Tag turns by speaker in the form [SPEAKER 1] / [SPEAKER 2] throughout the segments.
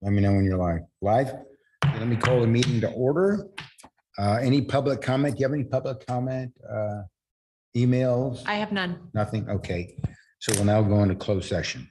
[SPEAKER 1] Let me know when you're live. Live? Okay, let me call the meeting to order. Any public comment? Do you have any public comment? Emails?
[SPEAKER 2] I have none.
[SPEAKER 1] Nothing? Okay. So we'll now go into closed session.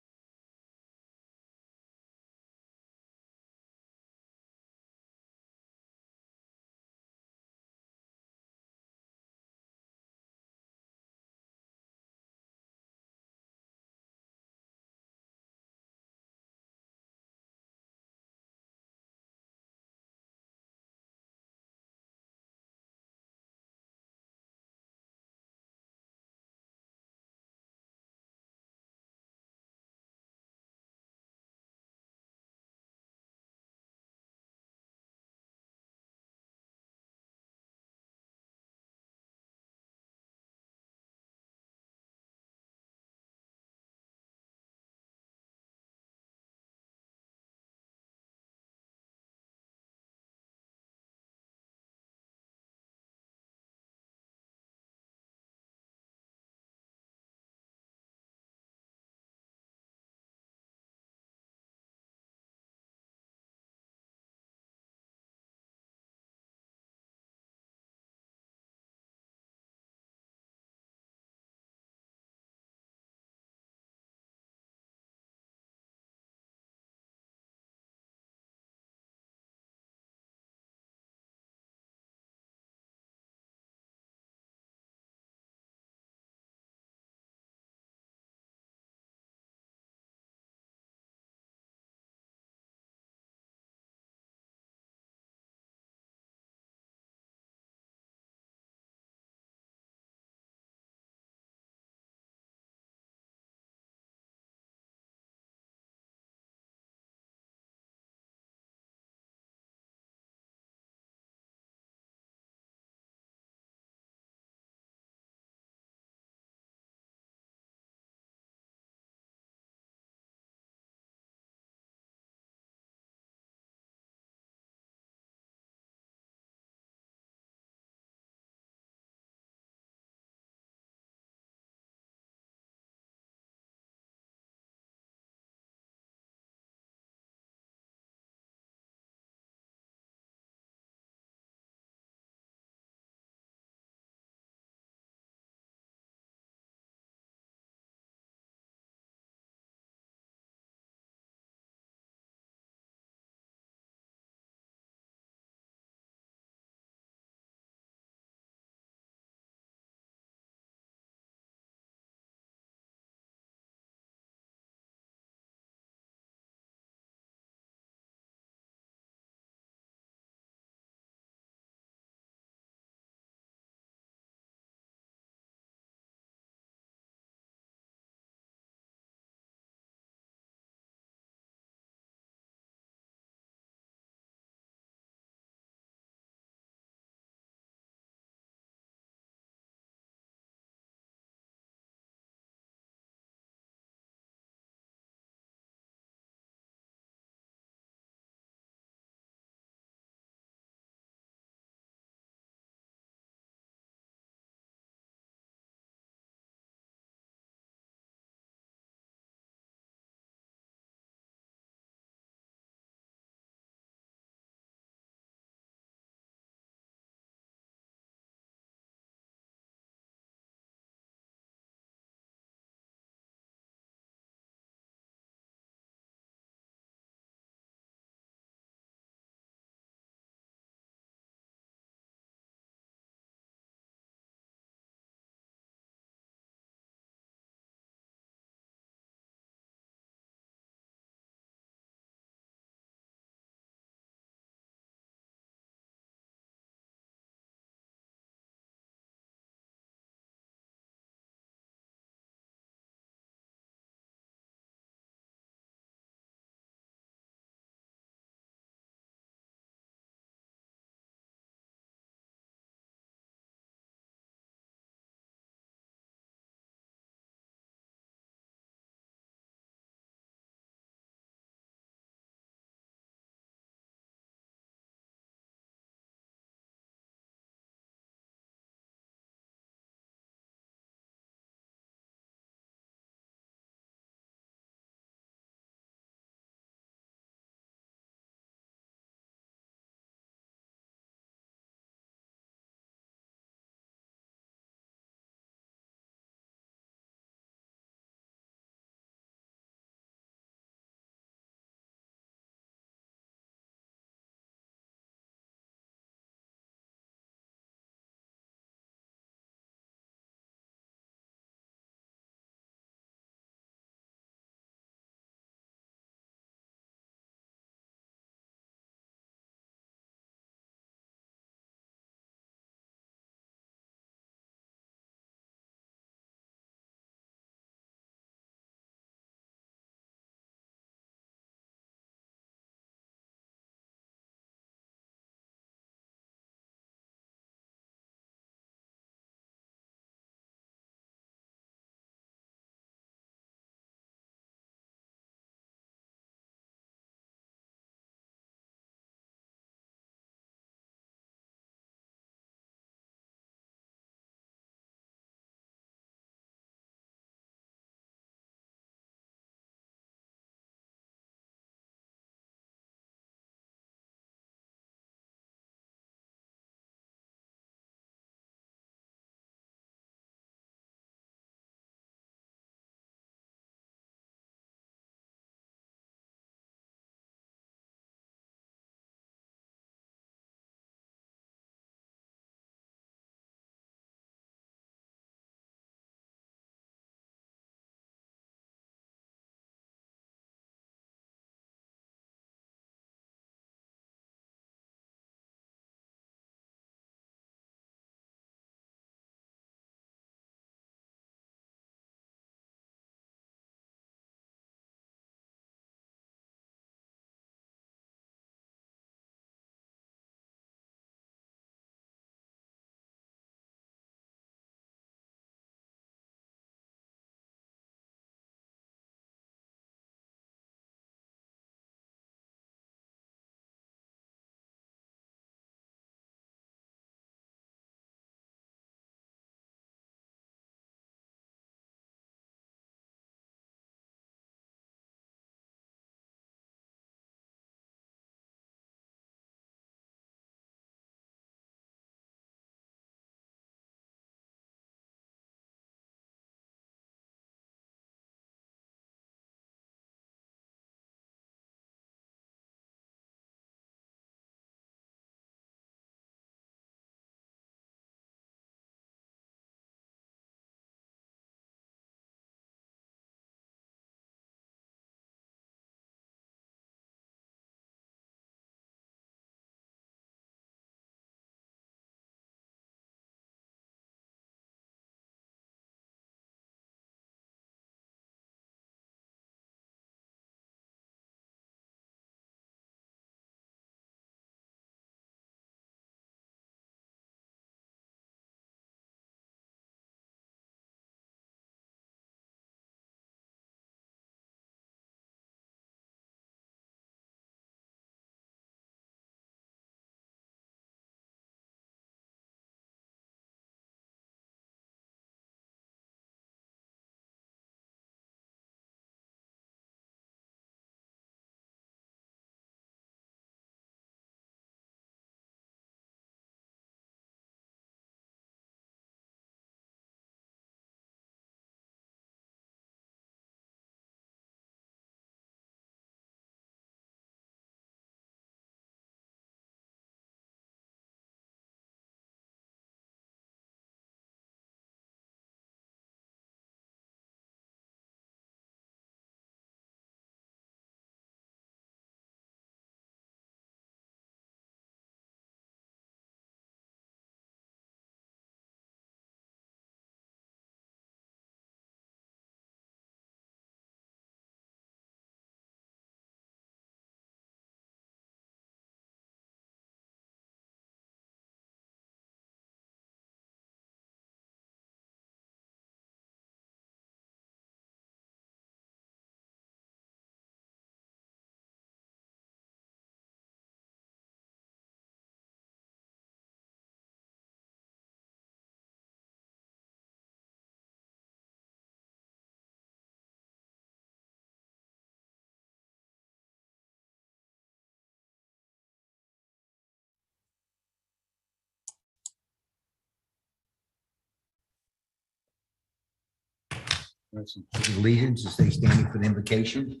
[SPEAKER 1] Allegiance as they standing for the invocation.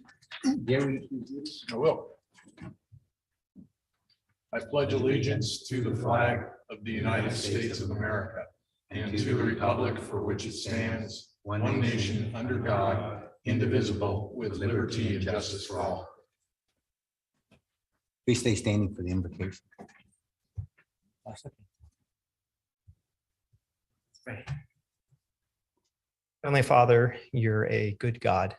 [SPEAKER 1] Gary,
[SPEAKER 2] I will. I pledge allegiance to the flag of the United States of America and to the republic for which it stands, one nation under God, indivisible, with liberty and justice for all.
[SPEAKER 1] please stay standing for the invocation.
[SPEAKER 3] Heavenly Father, you're a good God.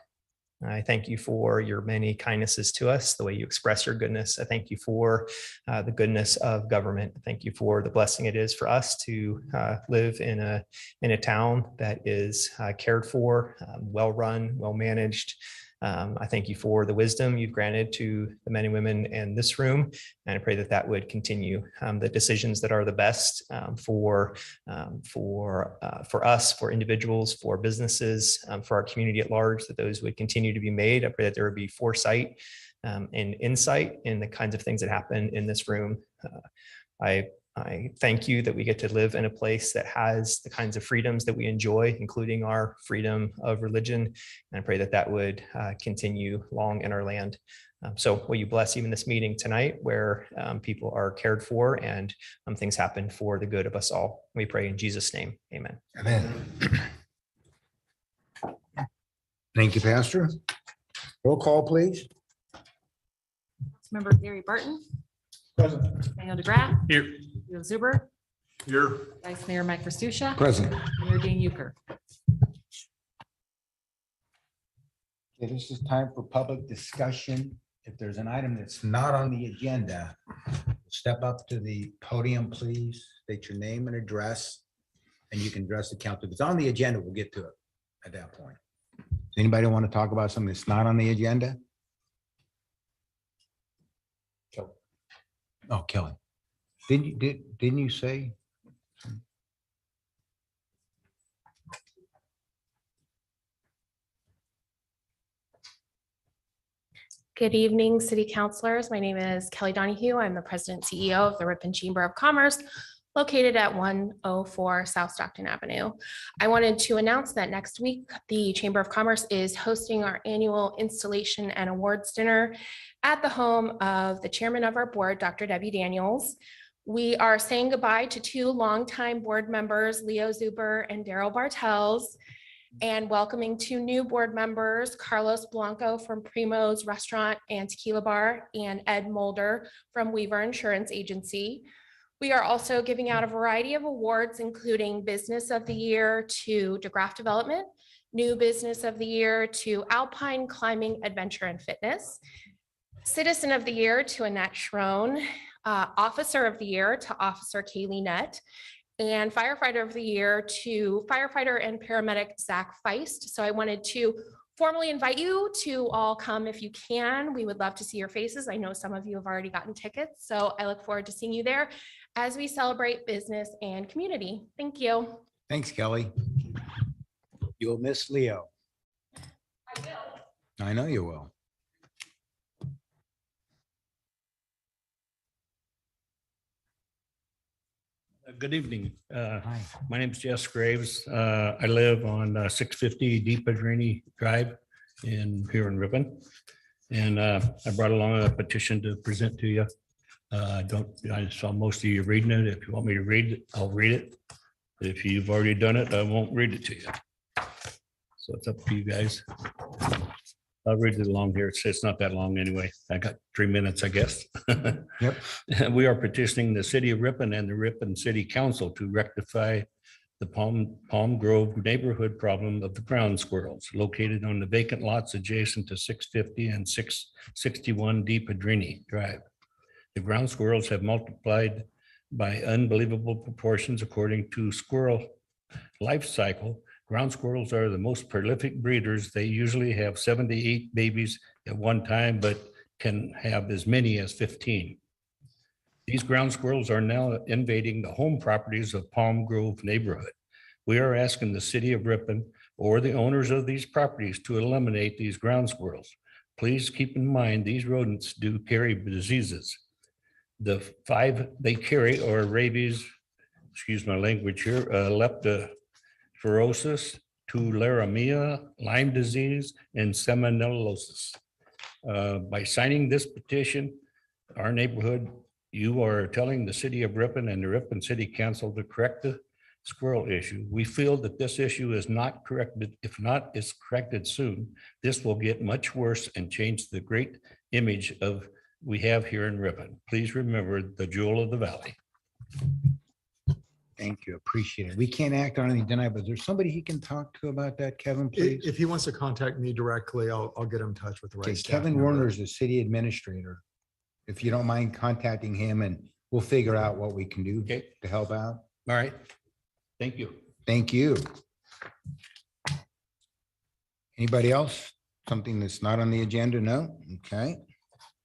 [SPEAKER 3] I thank you for your many kindnesses to us, the way you express your goodness. I thank you for the goodness of government. I thank you for the blessing it is for us to live in a town that is cared for, well-run, well-managed. I thank you for the wisdom you've granted to the men and women in this room, and I pray that that would continue. The decisions that are the best for us, for individuals, for businesses, for our community at large, that those would continue to be made. I pray that there would be foresight and insight in the kinds of things that happen in this room. I thank you that we get to live in a place that has the kinds of freedoms that we enjoy, including our freedom of religion. And I pray that that would continue long in our land. So will you bless even this meeting tonight where people are cared for and things happen for the good of us all. We pray in Jesus' name. Amen.
[SPEAKER 1] Amen. Thank you, Pastor. Roll call, please.
[SPEAKER 4] Member Gary Barton.
[SPEAKER 2] Present.
[SPEAKER 4] Daniel DeGraff.
[SPEAKER 2] Here.
[SPEAKER 4] Leo Zuber.
[SPEAKER 2] Here.
[SPEAKER 4] Vice Mayor Mike Verstucha.
[SPEAKER 1] Present.
[SPEAKER 4] Mayor Dane Euchre.
[SPEAKER 1] Okay, this is time for public discussion. If there's an item that's not on the agenda, step up to the podium, please. State your name and address, and you can address the council. If it's on the agenda, we'll get to it at that point. Does anybody want to talk about something that's not on the agenda? Oh, Kelly. Didn't you say?
[SPEAKER 5] Good evening, city councilors. My name is Kelly Donahue. I'm the president and CEO of the Ripon Chamber of Commerce, located at 104 South Stockton Avenue. I wanted to announce that next week, the Chamber of Commerce is hosting our annual installation and awards dinner at the home of the chairman of our board, Dr. Debbie Daniels. We are saying goodbye to two longtime board members, Leo Zuber and Daryl Bartels, and welcoming two new board members, Carlos Blanco from Primo's Restaurant and Tequila Bar, and Ed Mulder from Weaver Insurance Agency. We are also giving out a variety of awards, including Business of the Year to DeGraff Development, New Business of the Year to Alpine Climbing Adventure and Fitness, Citizen of the Year to Annette Schroen, Officer of the Year to Officer Kaylee Nett, and Firefighter of the Year to Firefighter and Paramedic Zach Feist. So I wanted to formally invite you to all come if you can. We would love to see your faces. I know some of you have already gotten tickets, so I look forward to seeing you there as we celebrate business and community. Thank you.
[SPEAKER 1] Thanks, Kelly. You'll miss Leo.
[SPEAKER 5] I will.
[SPEAKER 1] I know you will.
[SPEAKER 6] Good evening.
[SPEAKER 1] Hi.
[SPEAKER 6] My name is Jess Graves. I live on 650 Deep Adrini Drive here in Ripon. And I brought along a petition to present to you. I saw most of you reading it. If you want me to read it, I'll read it. If you've already done it, I won't read it to you. So it's up to you guys. I'll read it along here. It's not that long anyway. I got 3 minutes, I guess.
[SPEAKER 1] Yep.
[SPEAKER 6] We are petitioning the city of Ripon and the Ripon City Council to rectify the Palm Grove neighborhood problem of the ground squirrels located on the vacant lots adjacent to 650 and 661 Deep Adrini Drive. The ground squirrels have multiplied by unbelievable proportions according to Squirrel Life Cycle. Ground squirrels are the most prolific breeders. They usually have 7 to 8 babies at one time, but can have as many as 15. These ground squirrels are now invading the home properties of Palm Grove neighborhood. We are asking the city of Ripon or the owners of these properties to eliminate these ground squirrels. Please keep in mind these rodents do carry diseases. The 5 they carry are rabies, excuse my language here, leptospirosis, tularemia, Lyme disease, and salmonellosis. By signing this petition, our neighborhood, you are telling the city of Ripon and the Ripon City Council to correct the squirrel issue. We feel that this issue is not corrected. If not, is corrected soon. This will get much worse and change the great image of we have here in Ripon. Please remember the jewel of the valley.
[SPEAKER 1] Thank you. Appreciate it. We can't act on anything tonight, but is there somebody he can talk to about that, Kevin, please?
[SPEAKER 7] If he wants to contact me directly, I'll get him in touch with the
[SPEAKER 1] Okay,
[SPEAKER 7] right. staff
[SPEAKER 1] Kevin
[SPEAKER 7] member.
[SPEAKER 1] Warner is the city administrator. If you don't mind contacting him, and we'll figure out what we can do
[SPEAKER 6] Okay.
[SPEAKER 1] to help out.
[SPEAKER 6] All right. Thank you.
[SPEAKER 1] Thank you. Anybody else? Something that's not on the agenda? No? Okay.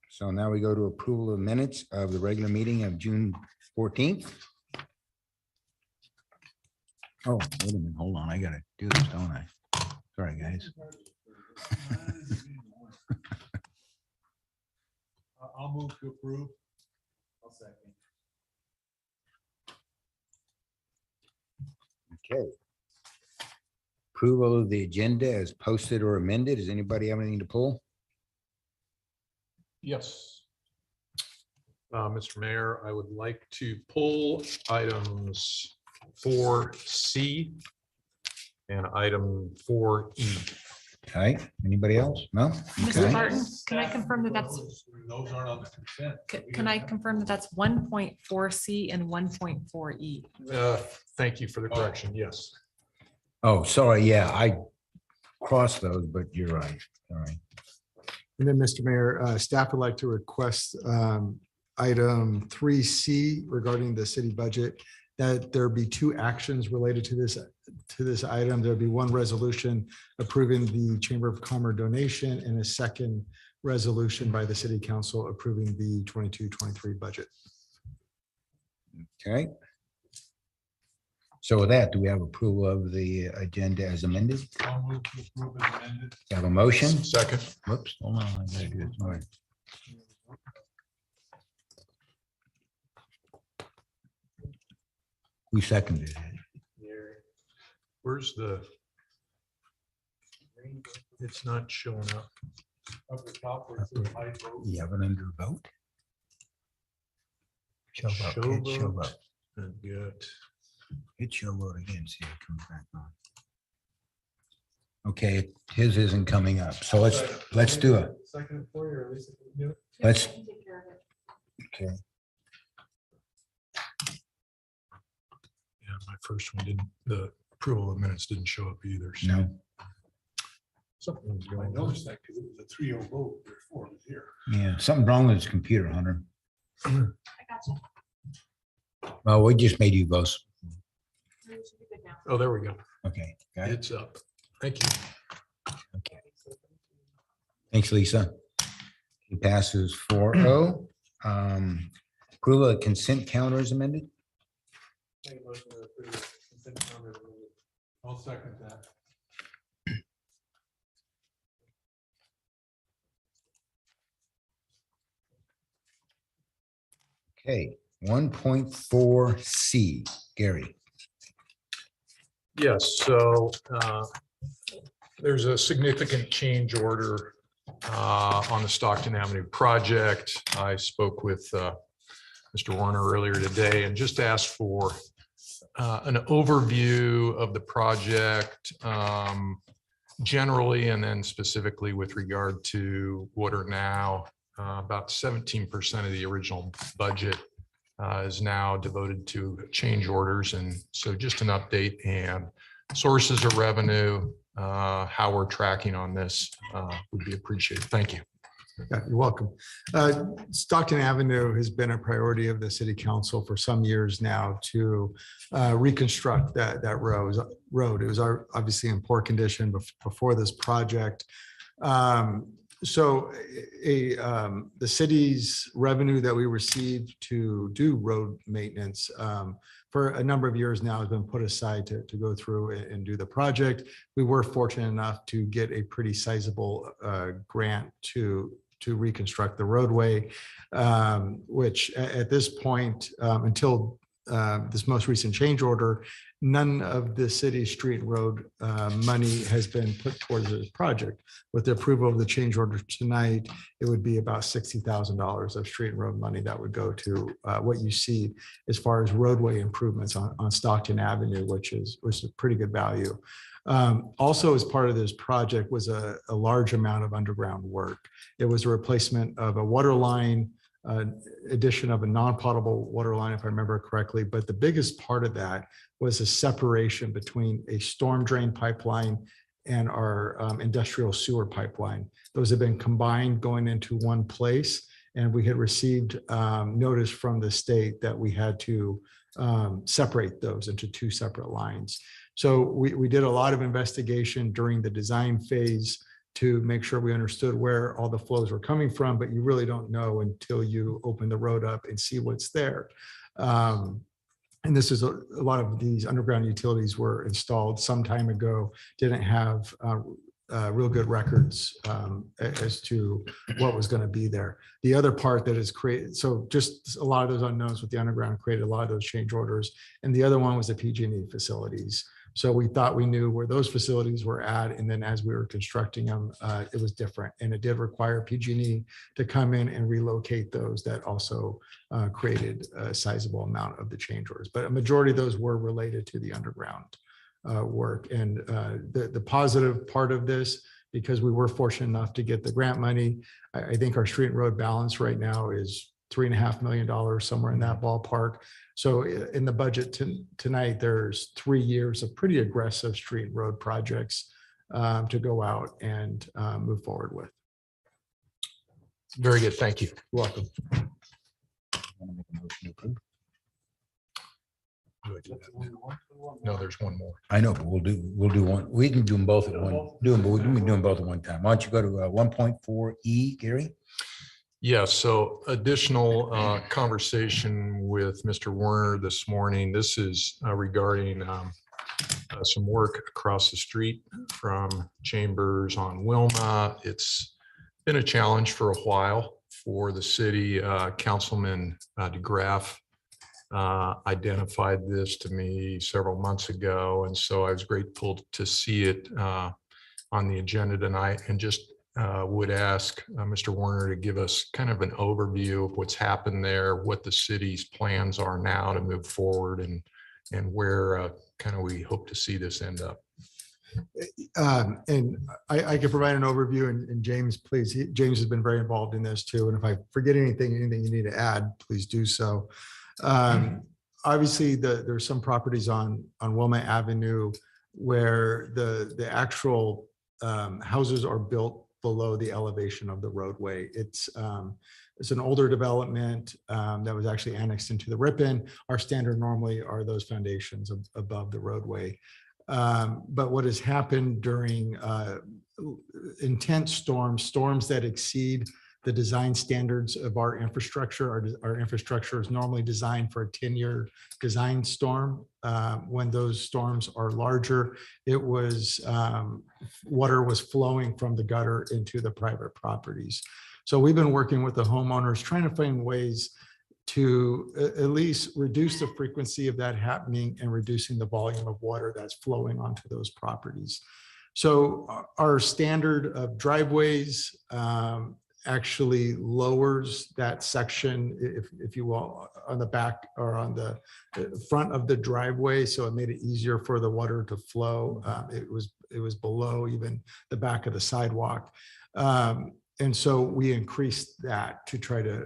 [SPEAKER 1] So now we go to approval of minutes of the regular meeting of June 14th. Oh, wait a minute. Hold on. I gotta do this, don't I? Sorry, guys.
[SPEAKER 2] I'll move to approve. I'll second.
[SPEAKER 1] Okay. Approval of the agenda as posted or amended. Does anybody have anything to pull?
[SPEAKER 2] Yes. Mr. Mayor, I would like to pull items 4C and item 4E.
[SPEAKER 1] Okay, anybody else? No?
[SPEAKER 4] Mr.
[SPEAKER 1] Okay.
[SPEAKER 4] Barton, can I confirm that that's,
[SPEAKER 2] Those aren't on the consent.
[SPEAKER 4] can I confirm that that's 1.4C and 1.4E?
[SPEAKER 2] Thank you for the correction. Yes.
[SPEAKER 1] Oh, sorry. Yeah, I crossed those, but you're right. All right.
[SPEAKER 7] And then, Mr. Mayor, staff would like to request item 3C regarding the city budget, that there be two actions related to this item. There'll be one resolution approving the Chamber of Commerce donation and a second resolution by the city council approving the 22-23 budget.
[SPEAKER 1] Okay. So with that, do we have approval of the agenda as amended?
[SPEAKER 2] I'll move to approve as amended.
[SPEAKER 1] Have a motion?
[SPEAKER 2] Second.
[SPEAKER 1] Whoops, hold on. I gotta do this. All right. Who seconded it?
[SPEAKER 2] Where's the? It's not showing up. Up the top where it says I vote.
[SPEAKER 1] You have it under vote? Show vote,
[SPEAKER 2] Show
[SPEAKER 1] kid, show
[SPEAKER 2] vote.
[SPEAKER 1] vote.
[SPEAKER 2] And get,
[SPEAKER 1] Hit show vote again, see if it comes back on. Okay, his isn't coming up, so let's do it.
[SPEAKER 2] second for you, or at least do it.
[SPEAKER 1] Let's. Okay,
[SPEAKER 2] Yeah, my first one didn't, the approval of minutes didn't show up either. so
[SPEAKER 1] no,
[SPEAKER 2] Something was going on. I noticed that because it was a 3-0 vote before it was here.
[SPEAKER 1] yeah, something's wrong with his computer, Hunter. Well, we just made you vote.
[SPEAKER 2] Oh, there we go.
[SPEAKER 1] Okay, got it.
[SPEAKER 2] It's up. Thank you.
[SPEAKER 1] Okay. Thanks, Lisa. It passes 4-0. Approval of consent calendar is amended.
[SPEAKER 2] I'll second that.
[SPEAKER 1] Okay, 1.4C, Gary.
[SPEAKER 2] Yes, so there's a significant change order on the Stockton Avenue project. I spoke with Mr. Warner earlier today and just asked for an overview of the project generally, and then specifically with regard to what are now about 17% of the original budget is now devoted to change orders. And so just an update and sources of revenue, how we're tracking on this would be appreciated. Thank you.
[SPEAKER 7] Yeah, you're welcome. Stockton Avenue has been a priority of the city council for some years now to reconstruct that road. It was obviously in poor condition before this project. So the city's revenue that we received to do road maintenance for a number of years now has been put aside to go through and do the project. We were fortunate enough to get a pretty sizable grant to reconstruct the roadway, which at this point, until this most recent change order, none of the city's street and road money has been put towards this project. With the approval of the change order tonight, it would be about $60,000 of street and road money that would go to what you see as far as roadway improvements on Stockton Avenue, which is a pretty good value. Also, as part of this project was a large amount of underground work. It was a replacement of a water line, addition of a non-potable water line, if I remember correctly. But the biggest part of that was a separation between a storm drain pipeline and our industrial sewer pipeline. Those have been combined going into one place. And we had received notice from the state that we had to separate those into two separate lines. So we did a lot of investigation during the design phase to make sure we understood where all the flows were coming from, but you really don't know until you open the road up and see what's there. And this is a lot of these underground utilities were installed some time ago, didn't have real good records as to what was going to be there. The other part that is created, so just a lot of those unknowns with the underground created a lot of those change orders. And the other one was the PG&E facilities. So we thought we knew where those facilities were at. And then as we were constructing them, it was different. And it did require PG&E to come in and relocate those. That also created a sizable amount of the change orders. But a majority of those were related to the underground work. And the positive part of this, because we were fortunate enough to get the grant money, I think our street and road balance right now is $3.5 million, somewhere in that ballpark. So in the budget tonight, there's 3 years of pretty aggressive street and road projects to go out and move forward with.
[SPEAKER 2] Very good. Thank you.
[SPEAKER 7] You're welcome.
[SPEAKER 2] No, there's one more.
[SPEAKER 1] I know, but we'll do one. We can do them both at one. But we can do them both at one time. Why don't you go to 1.4E, Gary?
[SPEAKER 2] Yeah, so additional conversation with Mr. Werner this morning. This is regarding some work across the street from Chambers on Wilma. It's been a challenge for a while for the city. Councilman DeGraff identified this to me several months ago. And so I was grateful to see it on the agenda tonight, and just would ask Mr. Werner to give us kind of an overview of what's happened there, what the city's plans are now to move forward, and where kind of we hope to see this end up.
[SPEAKER 7] And I can provide an overview, and James, please. James has been very involved in this too. And if I forget anything you need to add, please do so. Obviously, there's some properties on Wilma Avenue where the actual houses are built below the elevation of the roadway. It's an older development that was actually annexed into the Ripon. Our standard normally are those foundations above the roadway. But what has happened during intense storms that exceed the design standards of our infrastructure, our infrastructure is normally designed for a 10-year design storm. When those storms are larger, it was water was flowing from the gutter into the private properties. So we've been working with the homeowners, trying to find ways to at least reduce the frequency of that happening and reducing the volume of water that's flowing onto those properties. So our standard of driveways actually lowers that section, if you will, on the back or on the front of the driveway. So it made it easier for the water to flow. It was below even the back of the sidewalk. And so we increased that to try to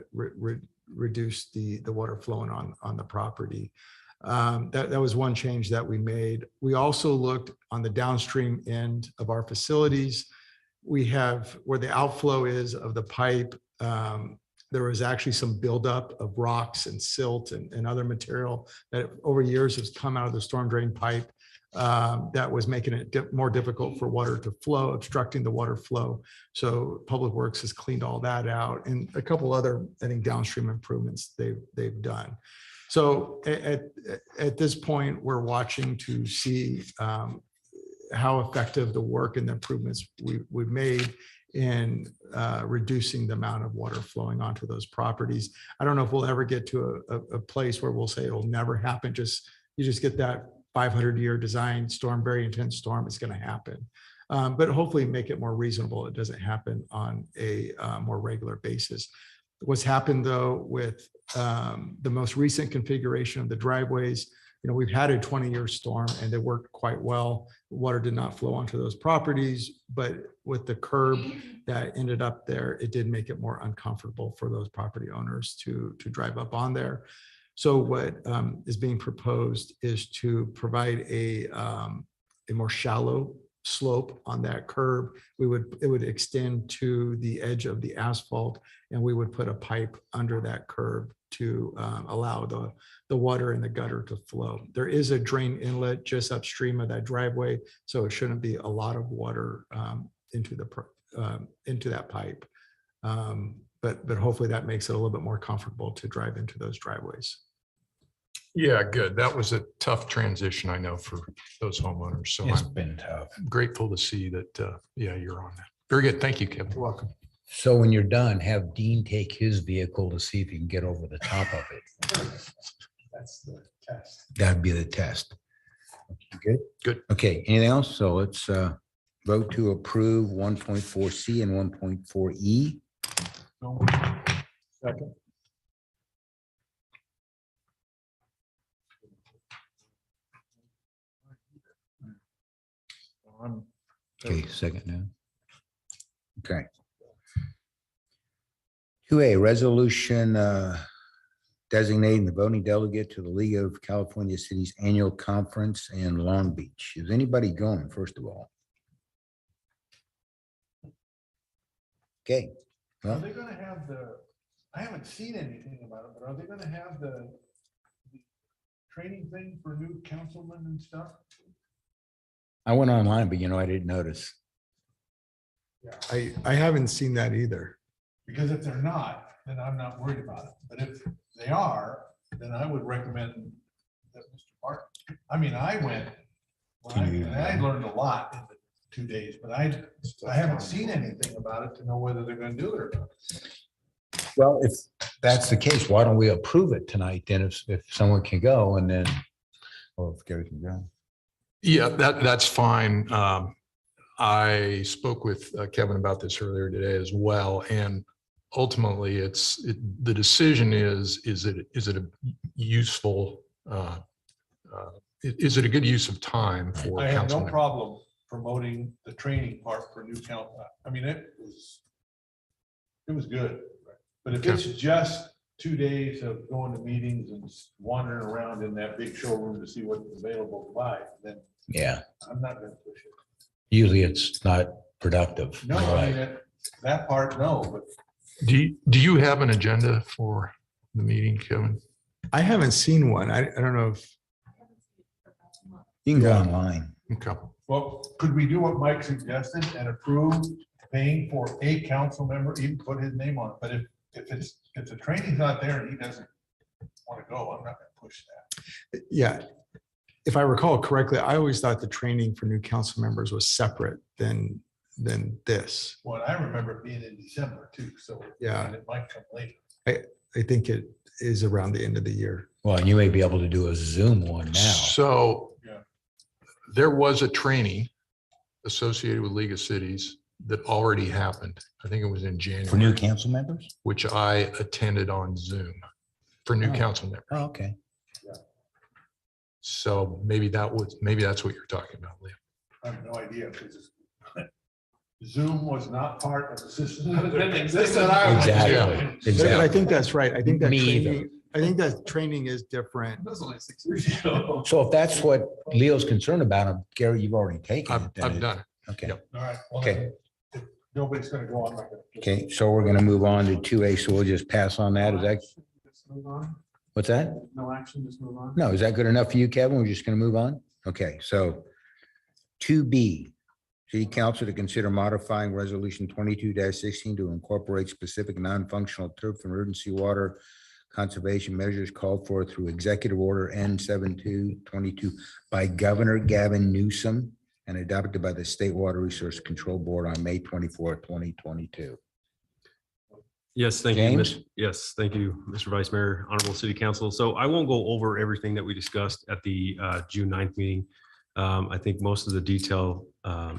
[SPEAKER 7] reduce the water flowing on the property. That was one change that we made. We also looked on the downstream end of our facilities. We have where the outflow is of the pipe. There was actually some buildup of rocks and silt and other material that over years has come out of the storm drain pipe that was making it more difficult for water to flow, obstructing the water flow. So Public Works has cleaned all that out, and a couple other, I think, downstream improvements they've done. So at this point, we're watching to see how effective the work and the improvements we've made in reducing the amount of water flowing onto those properties. I don't know if we'll ever get to a place where we'll say it'll never happen. You just get that 500-year design storm, very intense storm, it's going to happen. But hopefully make it more reasonable. It doesn't happen on a more regular basis. What's happened though with the most recent configuration of the driveways, we've had a 20-year storm and they worked quite well. Water did not flow onto those properties, but with the curb that ended up there, it did make it more uncomfortable for those property owners to drive up on there. So what is being proposed is to provide a more shallow slope on that curb. It would extend to the edge of the asphalt, and we would put a pipe under that curb to allow the water in the gutter to flow. There is a drain inlet just upstream of that driveway, so it shouldn't be a lot of water into that pipe. But hopefully that makes it a little bit more comfortable to drive into those driveways.
[SPEAKER 2] Yeah, good. That was a tough transition, I know, for those homeowners. So
[SPEAKER 1] It's
[SPEAKER 2] I'm
[SPEAKER 1] been tough.
[SPEAKER 2] grateful to see that, yeah, you're on that. Very good. Thank you, Kevin.
[SPEAKER 7] You're welcome.
[SPEAKER 1] So when you're done, have Dean take his vehicle to see if he can get over the top of it.
[SPEAKER 7] That's the test.
[SPEAKER 1] That'd be the test. Good?
[SPEAKER 2] Good.
[SPEAKER 1] Okay, anything else? So let's vote to approve 1.4C and 1.4E.
[SPEAKER 7] Second.
[SPEAKER 1] Okay, second now. Okay. 2A, resolution designating the voting delegate to the League of California Cities Annual Conference in Long Beach. Is anybody going, first of all? Okay.
[SPEAKER 8] Are
[SPEAKER 1] Well,
[SPEAKER 8] they gonna have I haven't seen anything about it, but are they gonna have the training thing for new councilmen and stuff?
[SPEAKER 1] I went online, but I didn't notice.
[SPEAKER 7] I haven't seen that either.
[SPEAKER 8] Because if they're not, then I'm not worried about it. But if they are, then I would recommend that Mr. Martin, I went, and I learned a lot in the 2 days, but I haven't seen anything about it to know whether they're gonna do it or not.
[SPEAKER 1] Well, if that's the case, why don't we approve it tonight then if someone can go and then, or if Gary can go.
[SPEAKER 2] Yeah, that's fine. I spoke with Kevin about this earlier today as well, and ultimately, the decision is it a useful? Is it a good use of time for
[SPEAKER 8] I have no
[SPEAKER 2] council?
[SPEAKER 8] problem promoting the training part for new council. It was good. But if it's just 2 days of going to meetings and wandering around in that big showroom to see what's available to buy, then
[SPEAKER 1] Yeah,
[SPEAKER 8] I'm not gonna push it.
[SPEAKER 1] usually it's not productive.
[SPEAKER 8] No, that part, no, but
[SPEAKER 2] Do you have an agenda for the meeting, Kevin?
[SPEAKER 7] I haven't seen one. I don't know if,
[SPEAKER 1] You can go online.
[SPEAKER 2] Okay.
[SPEAKER 8] well, could we do what Mike suggested and approve paying for a council member, even put his name on it? But if the training's not there and he doesn't want to go, I'm not gonna push that.
[SPEAKER 7] yeah. If I recall correctly, I always thought the training for new council members was separate than this.
[SPEAKER 8] Well, I remember it being in December too, so.
[SPEAKER 7] Yeah.
[SPEAKER 8] and it might come later.
[SPEAKER 7] I think it is around the end of the year.
[SPEAKER 1] Well, and you may be able to do a Zoom one now.
[SPEAKER 2] So
[SPEAKER 8] Yeah.
[SPEAKER 2] there was a training associated with League of Cities that already happened. I think it was in
[SPEAKER 1] For new
[SPEAKER 2] January,
[SPEAKER 1] council members?
[SPEAKER 2] which I attended on Zoom for new
[SPEAKER 1] Oh.
[SPEAKER 2] council members.
[SPEAKER 1] Oh, okay.
[SPEAKER 2] So maybe that's what you're talking about, Leo.
[SPEAKER 8] I have no idea, because Zoom was not part of the system. that didn't exist when I was-
[SPEAKER 1] Exactly.
[SPEAKER 2] Yeah.
[SPEAKER 7] But I
[SPEAKER 1] Exactly.
[SPEAKER 7] think that's right. I think that
[SPEAKER 1] Me either.
[SPEAKER 7] training is different.
[SPEAKER 8] That was only 6 years ago.
[SPEAKER 1] So if that's what Leo's concerned about, Gary, you've already taken it. then
[SPEAKER 2] I've done it.
[SPEAKER 1] Okay.
[SPEAKER 2] Yep.
[SPEAKER 8] All right. well,
[SPEAKER 1] Okay.
[SPEAKER 8] if Nobody's gonna go on like that.
[SPEAKER 1] Okay, so we're gonna move on to 2A, so we'll just pass on that. Is that,
[SPEAKER 8] Just move on.
[SPEAKER 1] what's that?
[SPEAKER 8] No action, just move on.
[SPEAKER 1] No, is that good enough for you, Kevin? We're just gonna move on? Okay, so 2B, City Council to consider modifying Resolution 22-16 to incorporate specific non-functional turf and emergency water conservation measures called for through Executive Order N 7222 by Governor Gavin Newsom and adopted by the State Water Resource Control Board on May 24, 2022.
[SPEAKER 9] Yes, thank you.
[SPEAKER 1] James?
[SPEAKER 9] Yes, thank you, Mr. Vice Mayor, Honorable City Council. So I won't go over everything that we discussed at the June 9th meeting. I think most of the detail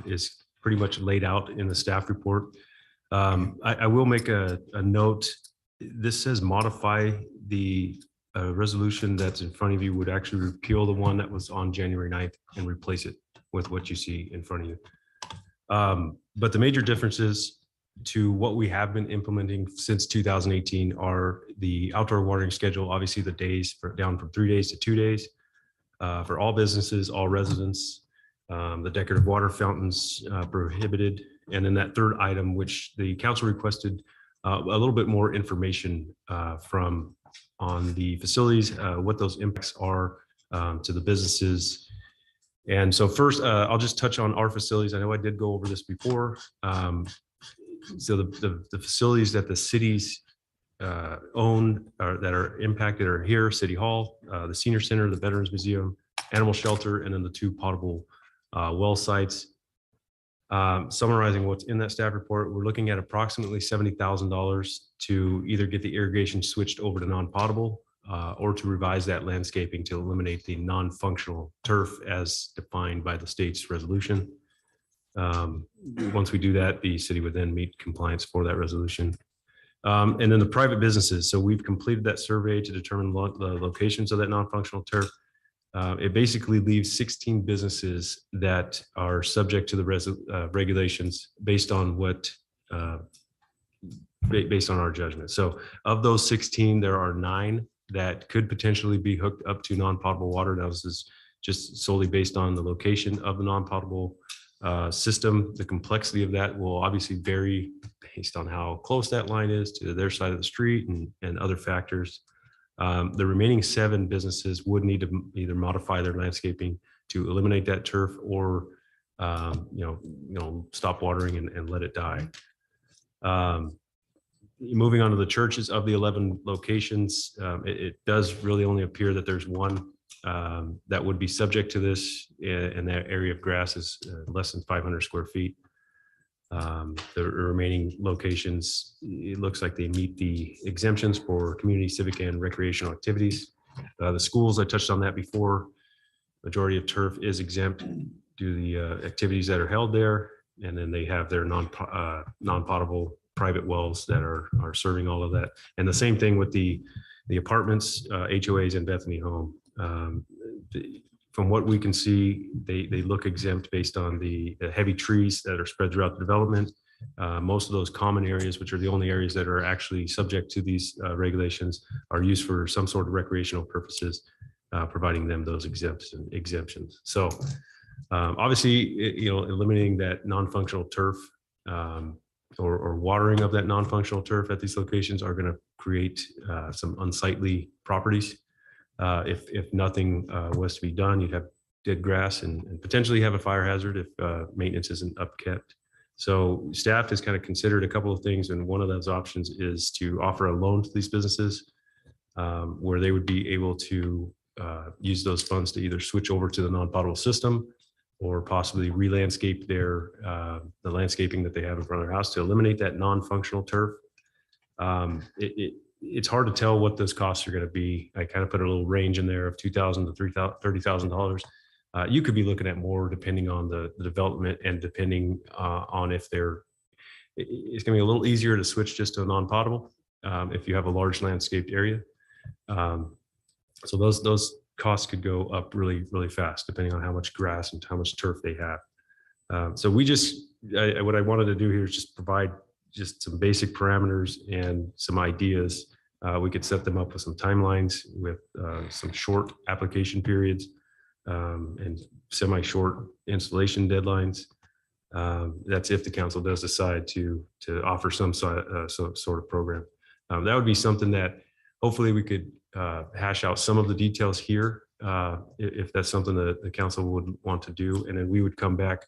[SPEAKER 9] is pretty much laid out in the staff report. I will make a note. This says modify the resolution that's in front of you would actually repeal the one that was on January 9th and replace it with what you see in front of you. But the major differences to what we have been implementing since 2018 are the outdoor watering schedule. Obviously, the days down from 3 days to 2 days for all businesses, all residents. The decorative water fountains prohibited. And then that third item, which the council requested a little bit more information from on the facilities, what those impacts are to the businesses. And so first, I'll just touch on our facilities. I know I did go over this before. So the facilities that the cities own or that are impacted are here: City Hall, the Senior Center, the Veterans Museum, Animal Shelter, and then the 2 potable well sites. Summarizing what's in that staff report, we're looking at approximately $70,000 to either get the irrigation switched over to non-potable or to revise that landscaping to eliminate the non-functional turf as defined by the state's resolution. Once we do that, the city would then meet compliance for that resolution. And then the private businesses. So we've completed that survey to determine the locations of that non-functional turf. It basically leaves 16 businesses that are subject to the regulations based on what, based on our judgment. So of those 16, there are 9 that could potentially be hooked up to non-potable water. Now, this is just solely based on the location of the non-potable system. The complexity of that will obviously vary based on how close that line is to their side of the street and other factors. The remaining 7 businesses would need to either modify their landscaping to eliminate that turf or stop watering and let it die. Moving on to the churches, of the 11 locations, it does really only appear that there's one that would be subject to this, and that area of grass is less than 500 square feet. The remaining locations, it looks like they meet the exemptions for community, civic, and recreational activities. The schools, I touched on that before. Majority of turf is exempt due to the activities that are held there, and then they have their non-potable private wells that are serving all of that. And the same thing with the apartments, HOAs, and Bethany Home. From what we can see, they look exempt based on the heavy trees that are spread throughout the development. Most of those common areas, which are the only areas that are actually subject to these regulations, are used for some sort of recreational purposes, providing them those exemptions. So obviously, eliminating that non-functional turf or watering of that non-functional turf at these locations are going to create some unsightly properties. If nothing was to be done, you'd have dead grass and potentially have a fire hazard if maintenance isn't upkept. So staff has kind of considered a couple of things, and one of those options is to offer a loan to these businesses where they would be able to use those funds to either switch over to the non-potable system or possibly re-landscape the landscaping that they have in front of their house to eliminate that non-functional turf. It's hard to tell what those costs are going to be. I kind of put a little range in there of $2,000 to $30,000. You could be looking at more depending on the development and depending on if it's going to be a little easier to switch just to a non-potable if you have a large landscaped area. So those costs could go up really, really fast depending on how much grass and how much turf they have. So what I wanted to do here is just provide just some basic parameters and some ideas. We could set them up with some timelines with some short application periods and semi-short installation deadlines. That's if the council does decide to offer some sort of program. That would be something that hopefully we could hash out some of the details here if that's something that the council would want to do. And then we would come back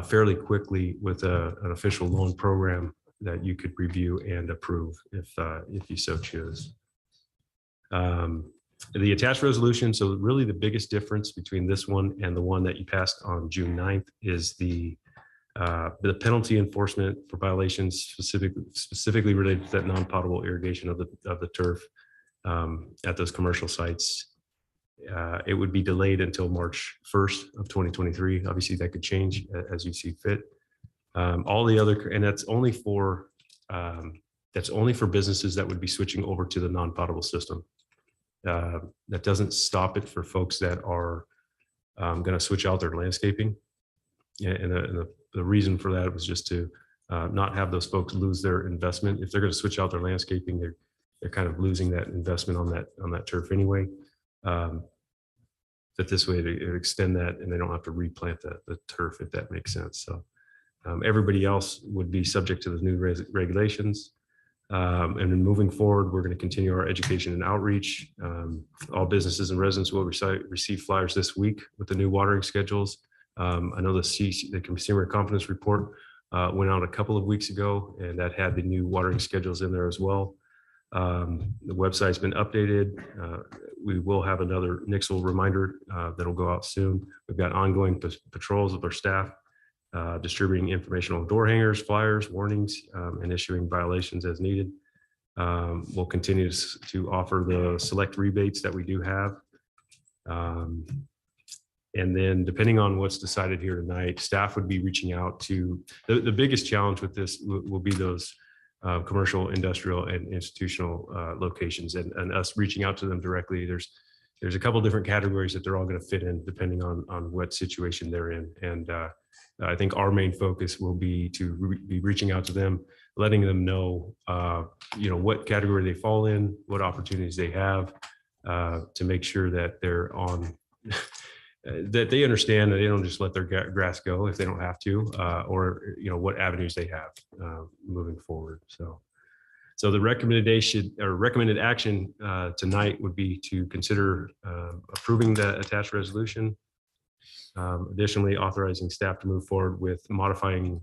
[SPEAKER 9] fairly quickly with an official loan program that you could review and approve if you so choose. The attached resolution, so really the biggest difference between this one and the one that you passed on June 9th is the penalty enforcement for violations specifically related to that non-potable irrigation of the turf at those commercial sites. It would be delayed until March 1st of 2023. Obviously, that could change as you see fit. All the other, and that's only for businesses that would be switching over to the non-potable system. That doesn't stop it for folks that are going to switch out their landscaping. Yeah, and the reason for that was just to not have those folks lose their investment. If they're going to switch out their landscaping, they're kind of losing that investment on that turf anyway. That this way to extend that, and they don't have to replant the turf, if that makes sense. So everybody else would be subject to the new regulations. And then moving forward, we're going to continue our education and outreach. All businesses and residents will receive flyers this week with the new watering schedules. I know the Consumer Confidence Report went out a couple of weeks ago, and that had the new watering schedules in there as well. The website's been updated. We will have another Nixle reminder that'll go out soon. We've got ongoing patrols with our staff, distributing informational door hangers, flyers, warnings, and issuing violations as needed. We'll continue to offer the select rebates that we do have. And then depending on what's decided here tonight, staff would be reaching out to, the biggest challenge with this will be those commercial, industrial, and institutional locations, and us reaching out to them directly. There's a couple different categories that they're all going to fit in depending on what situation they're in. And I think our main focus will be to be reaching out to them, letting them know, what category they fall in, what opportunities they have, to make sure that they're on, that they understand that they don't just let their grass go if they don't have to, or what avenues they have moving forward. So the recommended action tonight would be to consider approving the attached resolution. Additionally, authorizing staff to move forward with modifying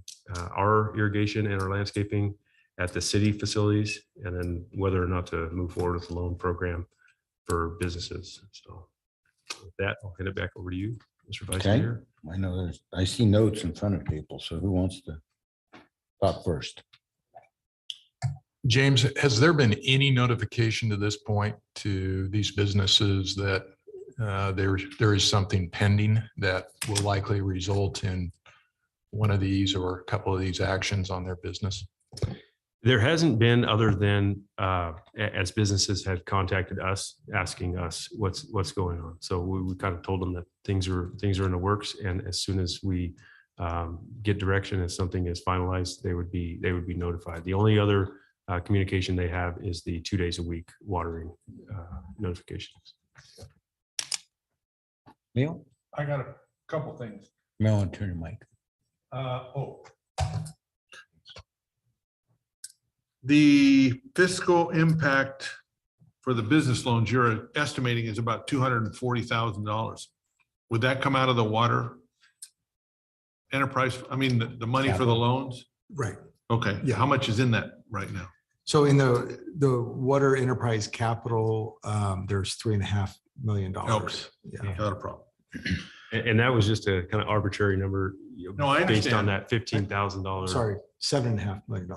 [SPEAKER 9] our irrigation and our landscaping at the city facilities, and then whether or not to move forward with the loan program for businesses. So with that, I'll hand it back over to you, Mr. Vice
[SPEAKER 1] Okay.
[SPEAKER 9] Mayor.
[SPEAKER 1] I know I see notes in front of people, so who wants to talk first?
[SPEAKER 2] James, has there been any notification to this point to these businesses that there is something pending that will likely result in one of these or a couple of these actions on their business?
[SPEAKER 9] There hasn't been, other than as businesses have contacted us, asking us what's going on. So we kind of told them that things are in the works, and as soon as we get direction, as something is finalized, they would be notified. The only other communication they have is the 2 days a week watering notifications.
[SPEAKER 1] Neil?
[SPEAKER 8] I got a couple things.
[SPEAKER 1] Mel, turn your mic.
[SPEAKER 8] The fiscal impact for the business loans you're estimating is about $240,000. Would that come out of the water enterprise? I mean, the money for the loans?
[SPEAKER 7] Right.
[SPEAKER 8] Okay.
[SPEAKER 7] Yeah.
[SPEAKER 8] How much is in that right now?
[SPEAKER 7] So in the water enterprise capital, there's $3.5 million.
[SPEAKER 8] Helps.
[SPEAKER 7] Yeah.
[SPEAKER 8] Not a problem.
[SPEAKER 9] And that was just a kind of arbitrary number,
[SPEAKER 8] No, I
[SPEAKER 9] based on
[SPEAKER 8] understand.
[SPEAKER 9] that $15,000.
[SPEAKER 7] Sorry, $7.5 million.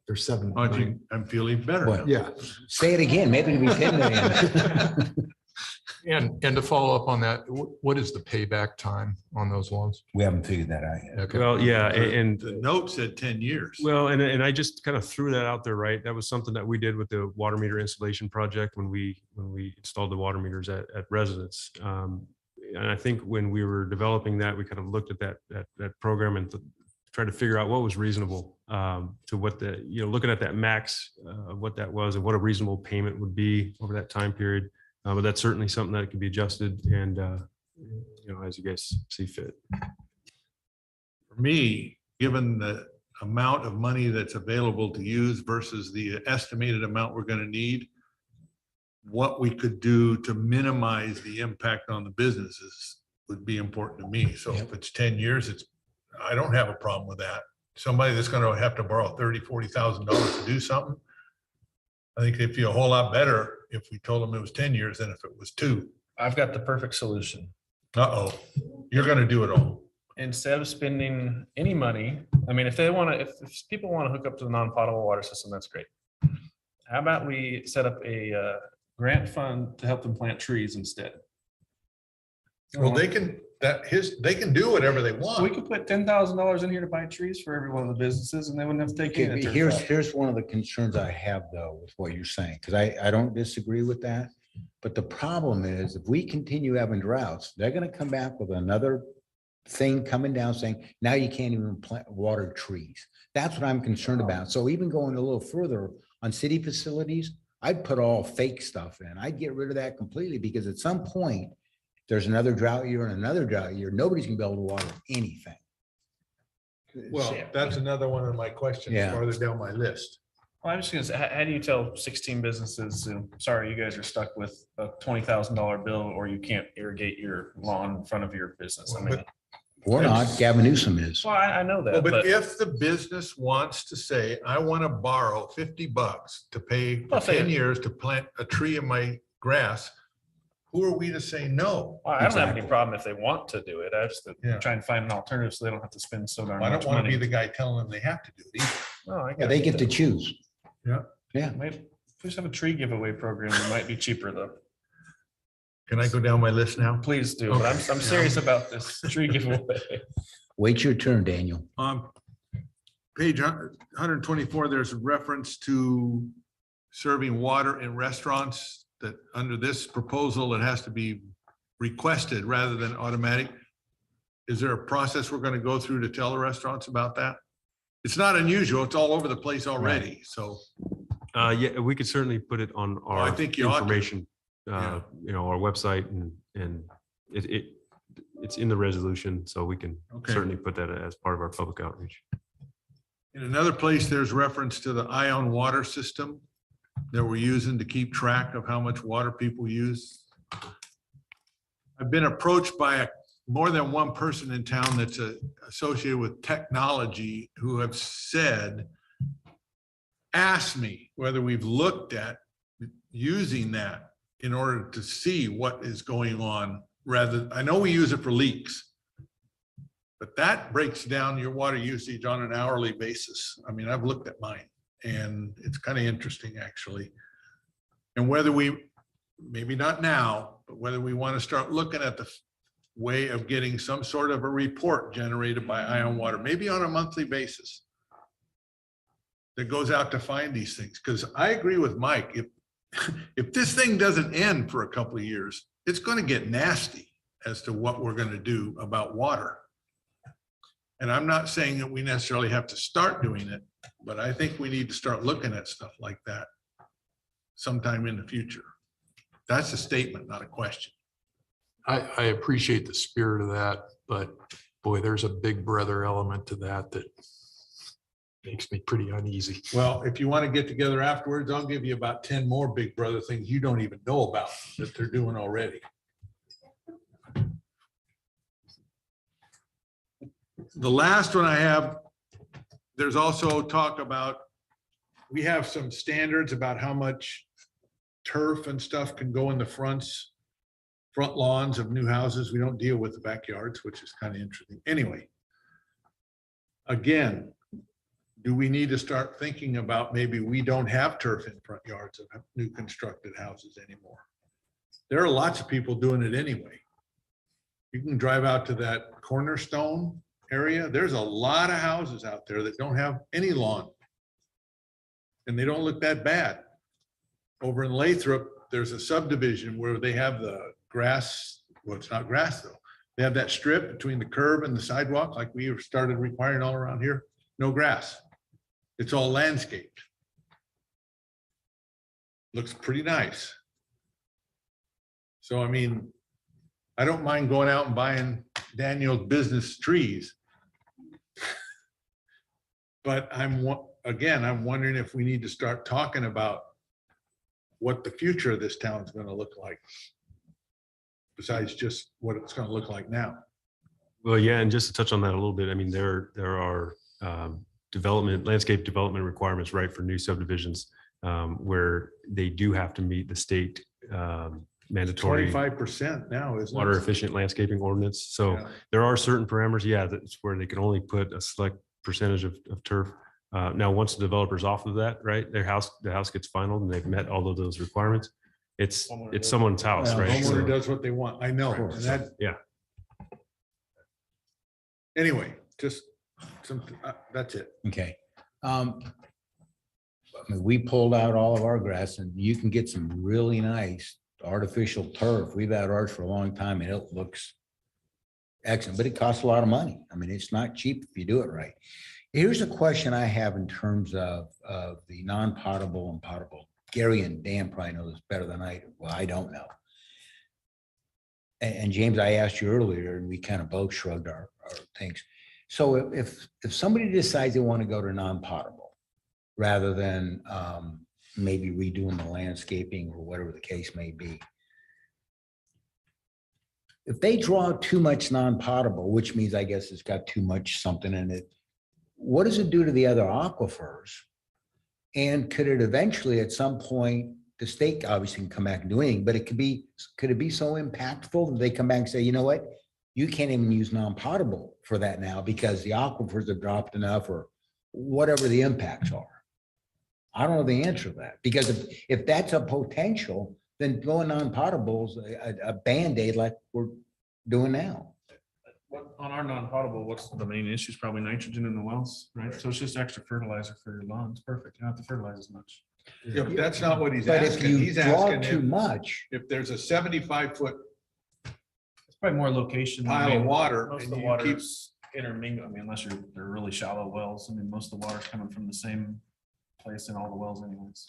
[SPEAKER 7] There's $7
[SPEAKER 8] Oh,
[SPEAKER 7] million.
[SPEAKER 8] I'm feeling better.
[SPEAKER 1] What?
[SPEAKER 8] now.
[SPEAKER 7] Yeah.
[SPEAKER 1] Say it again, maybe it'll be 10 million.
[SPEAKER 2] And to follow up on that, what is the payback time on those loans?
[SPEAKER 1] We haven't figured that out yet.
[SPEAKER 2] Okay.
[SPEAKER 9] Well, yeah, and
[SPEAKER 8] The note said 10 years.
[SPEAKER 9] well, and I just kind of threw that out there, right? That was something that we did with the water meter installation project when we installed the water meters at residents. And I think when we were developing that, we kind of looked at that program and tried to figure out what was reasonable to what looking at that max of what that was and what a reasonable payment would be over that time period. But that's certainly something that can be adjusted and as you guys see fit.
[SPEAKER 8] For me, given the amount of money that's available to use versus the estimated amount we're going to need, what we could do to minimize the impact on the businesses would be important to me. So if it's 10 years, I don't have a problem with that. Somebody that's going to have to borrow $30,000, $40,000 to do something, I think they feel a whole lot better if we told them it was 10 years than if it was 2.
[SPEAKER 10] I've got the perfect solution.
[SPEAKER 8] Uh-oh, you're gonna do it all.
[SPEAKER 10] Instead of spending any money, I mean, if they want to, if people want to hook up to the non-potable water system, that's great. How about we set up a grant fund to help them plant trees instead?
[SPEAKER 8] Well, they can do whatever they
[SPEAKER 10] We
[SPEAKER 8] want.
[SPEAKER 10] could put $10,000 in here to buy trees for every one of the businesses and they wouldn't have to take
[SPEAKER 1] Okay,
[SPEAKER 10] it.
[SPEAKER 1] but here's one of the concerns I have though with what you're saying, because I don't disagree with that. But the problem is if we continue having droughts, they're gonna come back with another thing coming down saying, now you can't even plant water trees. That's what I'm concerned about. So even going a little further on city facilities, I'd put all fake stuff in. I'd get rid of that completely because at some point, there's another drought year and another drought year. Nobody's gonna be able to water anything.
[SPEAKER 8] Well, that's another one of my questions
[SPEAKER 1] Yeah.
[SPEAKER 8] farther down my list.
[SPEAKER 10] Well, I'm just gonna say, how do you tell 16 businesses, sorry, you guys are stuck with a $20,000 bill or you can't irrigate your lawn in front of your business? I mean,
[SPEAKER 1] We're not, Gavin Newsom is.
[SPEAKER 10] well, I know
[SPEAKER 8] Well,
[SPEAKER 10] that,
[SPEAKER 8] but
[SPEAKER 10] but
[SPEAKER 8] if the business wants to say, I want to borrow $50 to pay for
[SPEAKER 10] Well, if they-
[SPEAKER 8] 10 years to plant a tree in my grass, who are we to say no?
[SPEAKER 10] I don't have any
[SPEAKER 1] Exactly.
[SPEAKER 10] problem if they want to do it. I just
[SPEAKER 8] Yeah.
[SPEAKER 10] try and find an alternative so they don't have to spend so darn
[SPEAKER 8] I
[SPEAKER 10] much
[SPEAKER 8] don't want to be
[SPEAKER 10] money.
[SPEAKER 8] the guy telling them they have to do it either.
[SPEAKER 10] No, I
[SPEAKER 1] Yeah,
[SPEAKER 10] got
[SPEAKER 1] they
[SPEAKER 10] it.
[SPEAKER 1] get to choose.
[SPEAKER 10] Maybe if we just have a tree giveaway program, it might be cheaper though.
[SPEAKER 8] Can I go down my list now?
[SPEAKER 10] Please do, but I'm serious about this tree giveaway.
[SPEAKER 1] Wait your turn, Daniel.
[SPEAKER 8] Page 124, there's a reference to serving water in restaurants that under this proposal, it has to be requested rather than automatic. Is there a process we're going to go through to tell the restaurants about that? It's not unusual. It's all over the place already. So
[SPEAKER 9] Yeah, we could certainly put it on
[SPEAKER 8] I
[SPEAKER 9] our
[SPEAKER 8] think you ought to.
[SPEAKER 9] information,
[SPEAKER 8] Yeah.
[SPEAKER 9] our website and it's in the resolution, so we can
[SPEAKER 8] Okay.
[SPEAKER 9] certainly put that as part of our public outreach.
[SPEAKER 8] in another place, there's reference to the Ion water system that we're using to keep track of how much water people use. I've been approached by more than one person in town that's associated with technology who have said, ask me whether we've looked at using that in order to see what is going on rather, I know we use it for leaks, but that breaks down your water usage on an hourly basis. I mean, I've looked at mine and it's kind of interesting actually. And whether we, maybe not now, but whether we want to start looking at the way of getting some sort of a report generated by Ion Water, maybe on a monthly basis that goes out to find these things. Because I agree with Mike, if this thing doesn't end for a couple of years, it's going to get nasty as to what we're going to do about water. And I'm not saying that we necessarily have to start doing it, but I think we need to start looking at stuff like that sometime in the future. That's a statement, not a question.
[SPEAKER 11] I appreciate the spirit of that, but boy, there's a big brother element to that that makes me pretty uneasy.
[SPEAKER 8] Well, if you want to get together afterwards, I'll give you about 10 more big brother things you don't even know about that they're doing already. The last one I have, there's also talk about, we have some standards about how much turf and stuff can go in the front lawns of new houses. We don't deal with the backyards, which is kind of interesting. Anyway, again, do we need to start thinking about maybe we don't have turf in front yards of new constructed houses anymore? There are lots of people doing it anyway. You can drive out to that Cornerstone area. There's a lot of houses out there that don't have any lawn. And they don't look that bad. Over in Lathrop, there's a subdivision where they have the grass, well, it's not grass though. They have that strip between the curb and the sidewalk, like we have started requiring all around here. No grass. It's all landscaped. Looks pretty nice. So, I mean, I don't mind going out and buying Daniel's business trees. But I'm wondering if we need to start talking about what the future of this town is going to look like. Besides just what it's going to look like now.
[SPEAKER 9] Well, yeah, and just to touch on that a little bit, I mean, there are landscape development requirements, right, for new subdivisions. where they do have to meet the state mandatory
[SPEAKER 8] 25% now, isn't it?
[SPEAKER 9] water efficient landscaping ordinance. So
[SPEAKER 8] Yeah.
[SPEAKER 9] there are certain parameters, yeah, that's where they can only put a select percentage of turf. Now, once the developer's off of that, right, the house gets final and they've met all of those requirements. It's someone's house,
[SPEAKER 1] Well,
[SPEAKER 9] right?
[SPEAKER 8] Homeowner
[SPEAKER 9] So-
[SPEAKER 8] does what they want. I know.
[SPEAKER 1] Sure.
[SPEAKER 8] And that,
[SPEAKER 9] Yeah.
[SPEAKER 8] anyway, just some, that's it.
[SPEAKER 1] Okay. I mean, we pulled out all of our grass and you can get some really nice artificial turf. We've had ours for a long time and it looks excellent, but it costs a lot of money. I mean, it's not cheap if you do it right. Here's a question I have in terms of the non-potable and potable. Gary and Dan probably know this better than I do. Well, I don't know. And James, I asked you earlier and we kind of both shrugged our things. So if somebody decides they want to go to non-potable rather than maybe redoing the landscaping or whatever the case may be, if they draw too much non-potable, which means I guess it's got too much something in it, what does it do to the other aquifers? And could it eventually, at some point, the state obviously can come back and do anything, but could it be so impactful that they come back and say, you know what? You can't even use non-potable for that now because the aquifers have dropped enough or whatever the impacts are. I don't know the answer to that because if that's a potential, then going non-potable is a Band-Aid like we're doing now.
[SPEAKER 10] On our non-potable, what's the main issue? Is probably nitrogen in the wells, right? So it's just extra fertilizer for your lawn. It's perfect. You don't have to fertilize as much.
[SPEAKER 8] Yeah, but that's not what he's
[SPEAKER 1] But if
[SPEAKER 8] asking.
[SPEAKER 1] you
[SPEAKER 8] He's
[SPEAKER 1] draw
[SPEAKER 8] asking
[SPEAKER 1] too much,
[SPEAKER 8] if there's a 75-foot
[SPEAKER 10] It's probably more location. I
[SPEAKER 8] pile of
[SPEAKER 10] mean,
[SPEAKER 8] water
[SPEAKER 10] Most of
[SPEAKER 8] and
[SPEAKER 10] the
[SPEAKER 8] you
[SPEAKER 10] water
[SPEAKER 8] keep,
[SPEAKER 10] is intermingled. I mean, unless they're really shallow wells. I mean, most of the water's coming from the same place in all the wells anyways.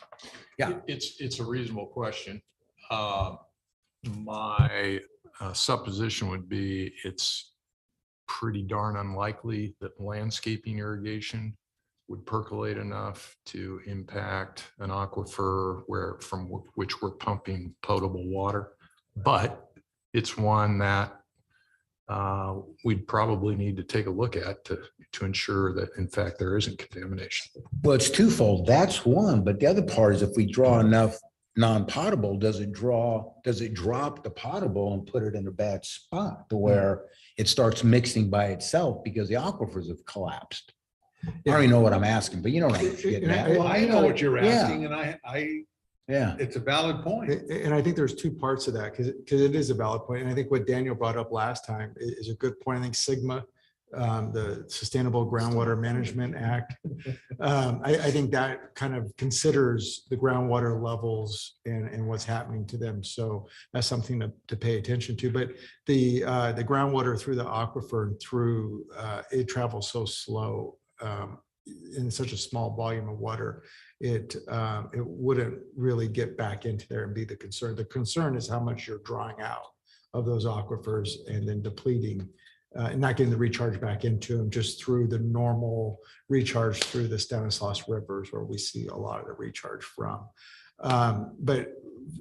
[SPEAKER 1] yeah,
[SPEAKER 11] It's a reasonable question. My supposition would be it's pretty darn unlikely that landscaping irrigation would percolate enough to impact an aquifer from which we're pumping potable water. But it's one that we'd probably need to take a look at to ensure that in fact there isn't contamination.
[SPEAKER 1] well, it's twofold. That's one, but the other part is if we draw enough non-potable, does it drop the potable and put it in a bad spot to where it starts mixing by itself because the aquifers have collapsed? I don't even know what I'm asking, but you know what I'm getting at.
[SPEAKER 8] well, I know what you're
[SPEAKER 1] Yeah.
[SPEAKER 8] asking and
[SPEAKER 1] Yeah,
[SPEAKER 8] it's a valid point.
[SPEAKER 7] And I think there's two parts of that because it is a valid point. And I think what Daniel brought up last time is a good point. I think SGMA, the Sustainable Groundwater Management Act, I think that kind of considers the groundwater levels and what's happening to them. So that's something to pay attention to. But the groundwater through the aquifer and through it travels so slow in such a small volume of water. It wouldn't really get back into there and be the concern. The concern is how much you're drawing out of those aquifers and then depleting and not getting the recharge back into them just through the normal recharge through the Stanislaus rivers where we see a lot of the recharge from. But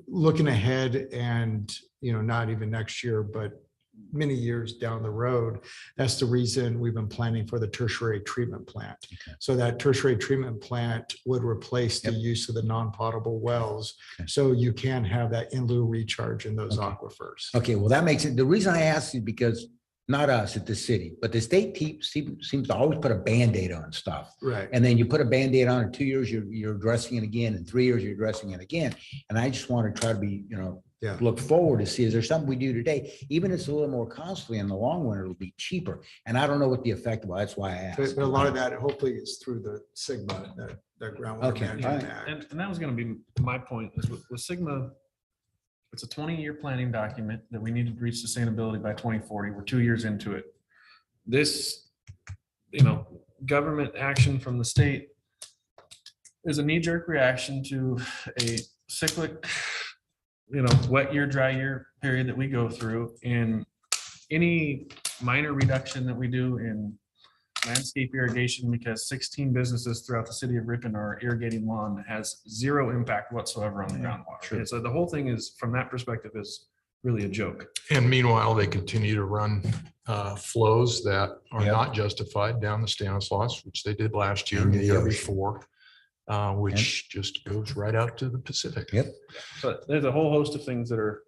[SPEAKER 7] looking ahead and, not even next year, but many years down the road, that's the reason we've been planning for the tertiary treatment plant.
[SPEAKER 1] Okay.
[SPEAKER 7] So that tertiary treatment plant would replace the
[SPEAKER 1] Yep.
[SPEAKER 7] use of the non-potable wells.
[SPEAKER 1] Okay.
[SPEAKER 7] So you can have that in lieu recharge in those
[SPEAKER 1] Okay.
[SPEAKER 7] aquifers.
[SPEAKER 1] okay, well, that makes it, the reason I asked is because not us at the city, but the state seems to always put a Band-Aid on stuff.
[SPEAKER 7] Right.
[SPEAKER 1] And then you put a Band-Aid on in 2 years, you're addressing it again. In 3 years, you're addressing it again. And I just want to try to be,
[SPEAKER 7] Yeah.
[SPEAKER 1] look forward to see, is there something we do today? Even if it's a little more costly in the long run, it'll be cheaper. And I don't know what the effect was. That's why I asked.
[SPEAKER 7] But a lot of that hopefully is through the SGMA, that groundwater
[SPEAKER 1] Okay,
[SPEAKER 7] management
[SPEAKER 1] alright.
[SPEAKER 7] act.
[SPEAKER 10] And that was gonna be my point is with SGMA, it's a 20-year planning document that we need to reach sustainability by 2040. We're 2 years into it. This, government action from the state is a knee-jerk reaction to a cyclic, wet year, dry year period that we go through. And any minor reduction that we do in landscape irrigation, because 16 businesses throughout the city of Ripon are irrigating lawn, has zero impact whatsoever on the groundwater.
[SPEAKER 1] sure.
[SPEAKER 10] And so the whole thing is, from that perspective, is really a joke.
[SPEAKER 11] And meanwhile, they continue to run flows that are
[SPEAKER 1] Yep.
[SPEAKER 11] not justified down the Stanislaus, which they did last year,
[SPEAKER 1] And
[SPEAKER 11] the
[SPEAKER 1] the
[SPEAKER 11] year
[SPEAKER 1] ocean.
[SPEAKER 11] before. which just goes right out to the Pacific.
[SPEAKER 1] Yep.
[SPEAKER 10] But there's a whole host of things that are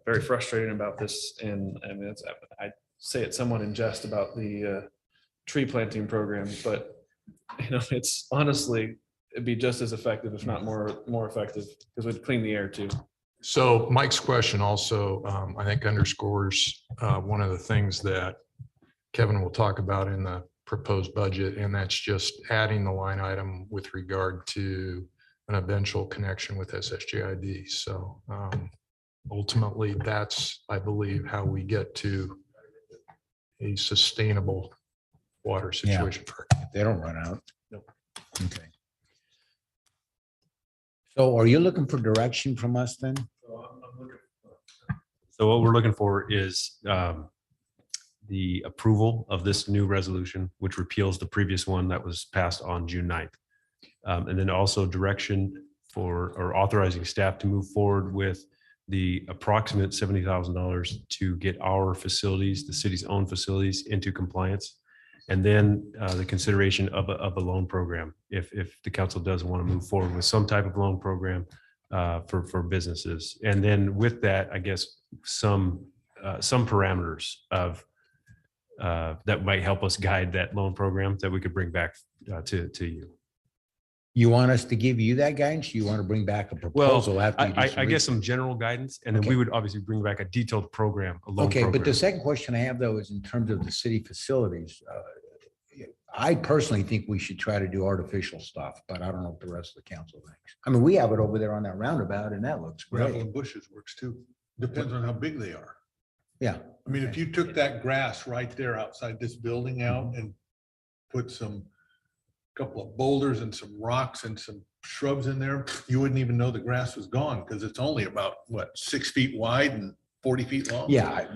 [SPEAKER 10] very frustrating about this. And I mean, I say it somewhat in jest about the tree planting program, but it's honestly, it'd be just as effective, if not more effective, because we'd clean the air too.
[SPEAKER 11] So Mike's question also, I think underscores one of the things that Kevin will talk about in the proposed budget, and that's just adding the line item with regard to an eventual connection with SSGID. So ultimately, that's, I believe, how we get to a sustainable water situation.
[SPEAKER 1] If they don't run out. Okay. So are you looking for direction from us then?
[SPEAKER 9] So what we're looking for is the approval of this new resolution, which repeals the previous one that was passed on June 9th. And then also direction for, or authorizing staff to move forward with the approximate $70,000 to get our facilities, the city's own facilities, into compliance. And then the consideration of a loan program, if the council does want to move forward with some type of loan program for businesses. And then with that, I guess, some parameters of that might help us guide that loan program that we could bring back to you.
[SPEAKER 1] You want us to give you that guidance? You want to bring back a proposal after you do some
[SPEAKER 9] I guess some
[SPEAKER 1] research?
[SPEAKER 9] general guidance, and then
[SPEAKER 1] Okay.
[SPEAKER 9] we would obviously bring back a detailed program, a loan
[SPEAKER 1] Okay, but the
[SPEAKER 9] program.
[SPEAKER 1] second question I have though is in terms of the city facilities. I personally think we should try to do artificial stuff, but I don't know what the rest of the council thinks. I mean, we have it over there on that roundabout and that looks
[SPEAKER 8] Gravel
[SPEAKER 1] great.
[SPEAKER 8] and bushes works too. Depends on how big they are.
[SPEAKER 1] Yeah.
[SPEAKER 8] I mean, if you took that grass right there outside this building out and put some couple of boulders and some rocks and some shrubs in there, you wouldn't even know the grass was gone because it's only about, what, 6 feet wide and 40 feet long?
[SPEAKER 1] Yeah,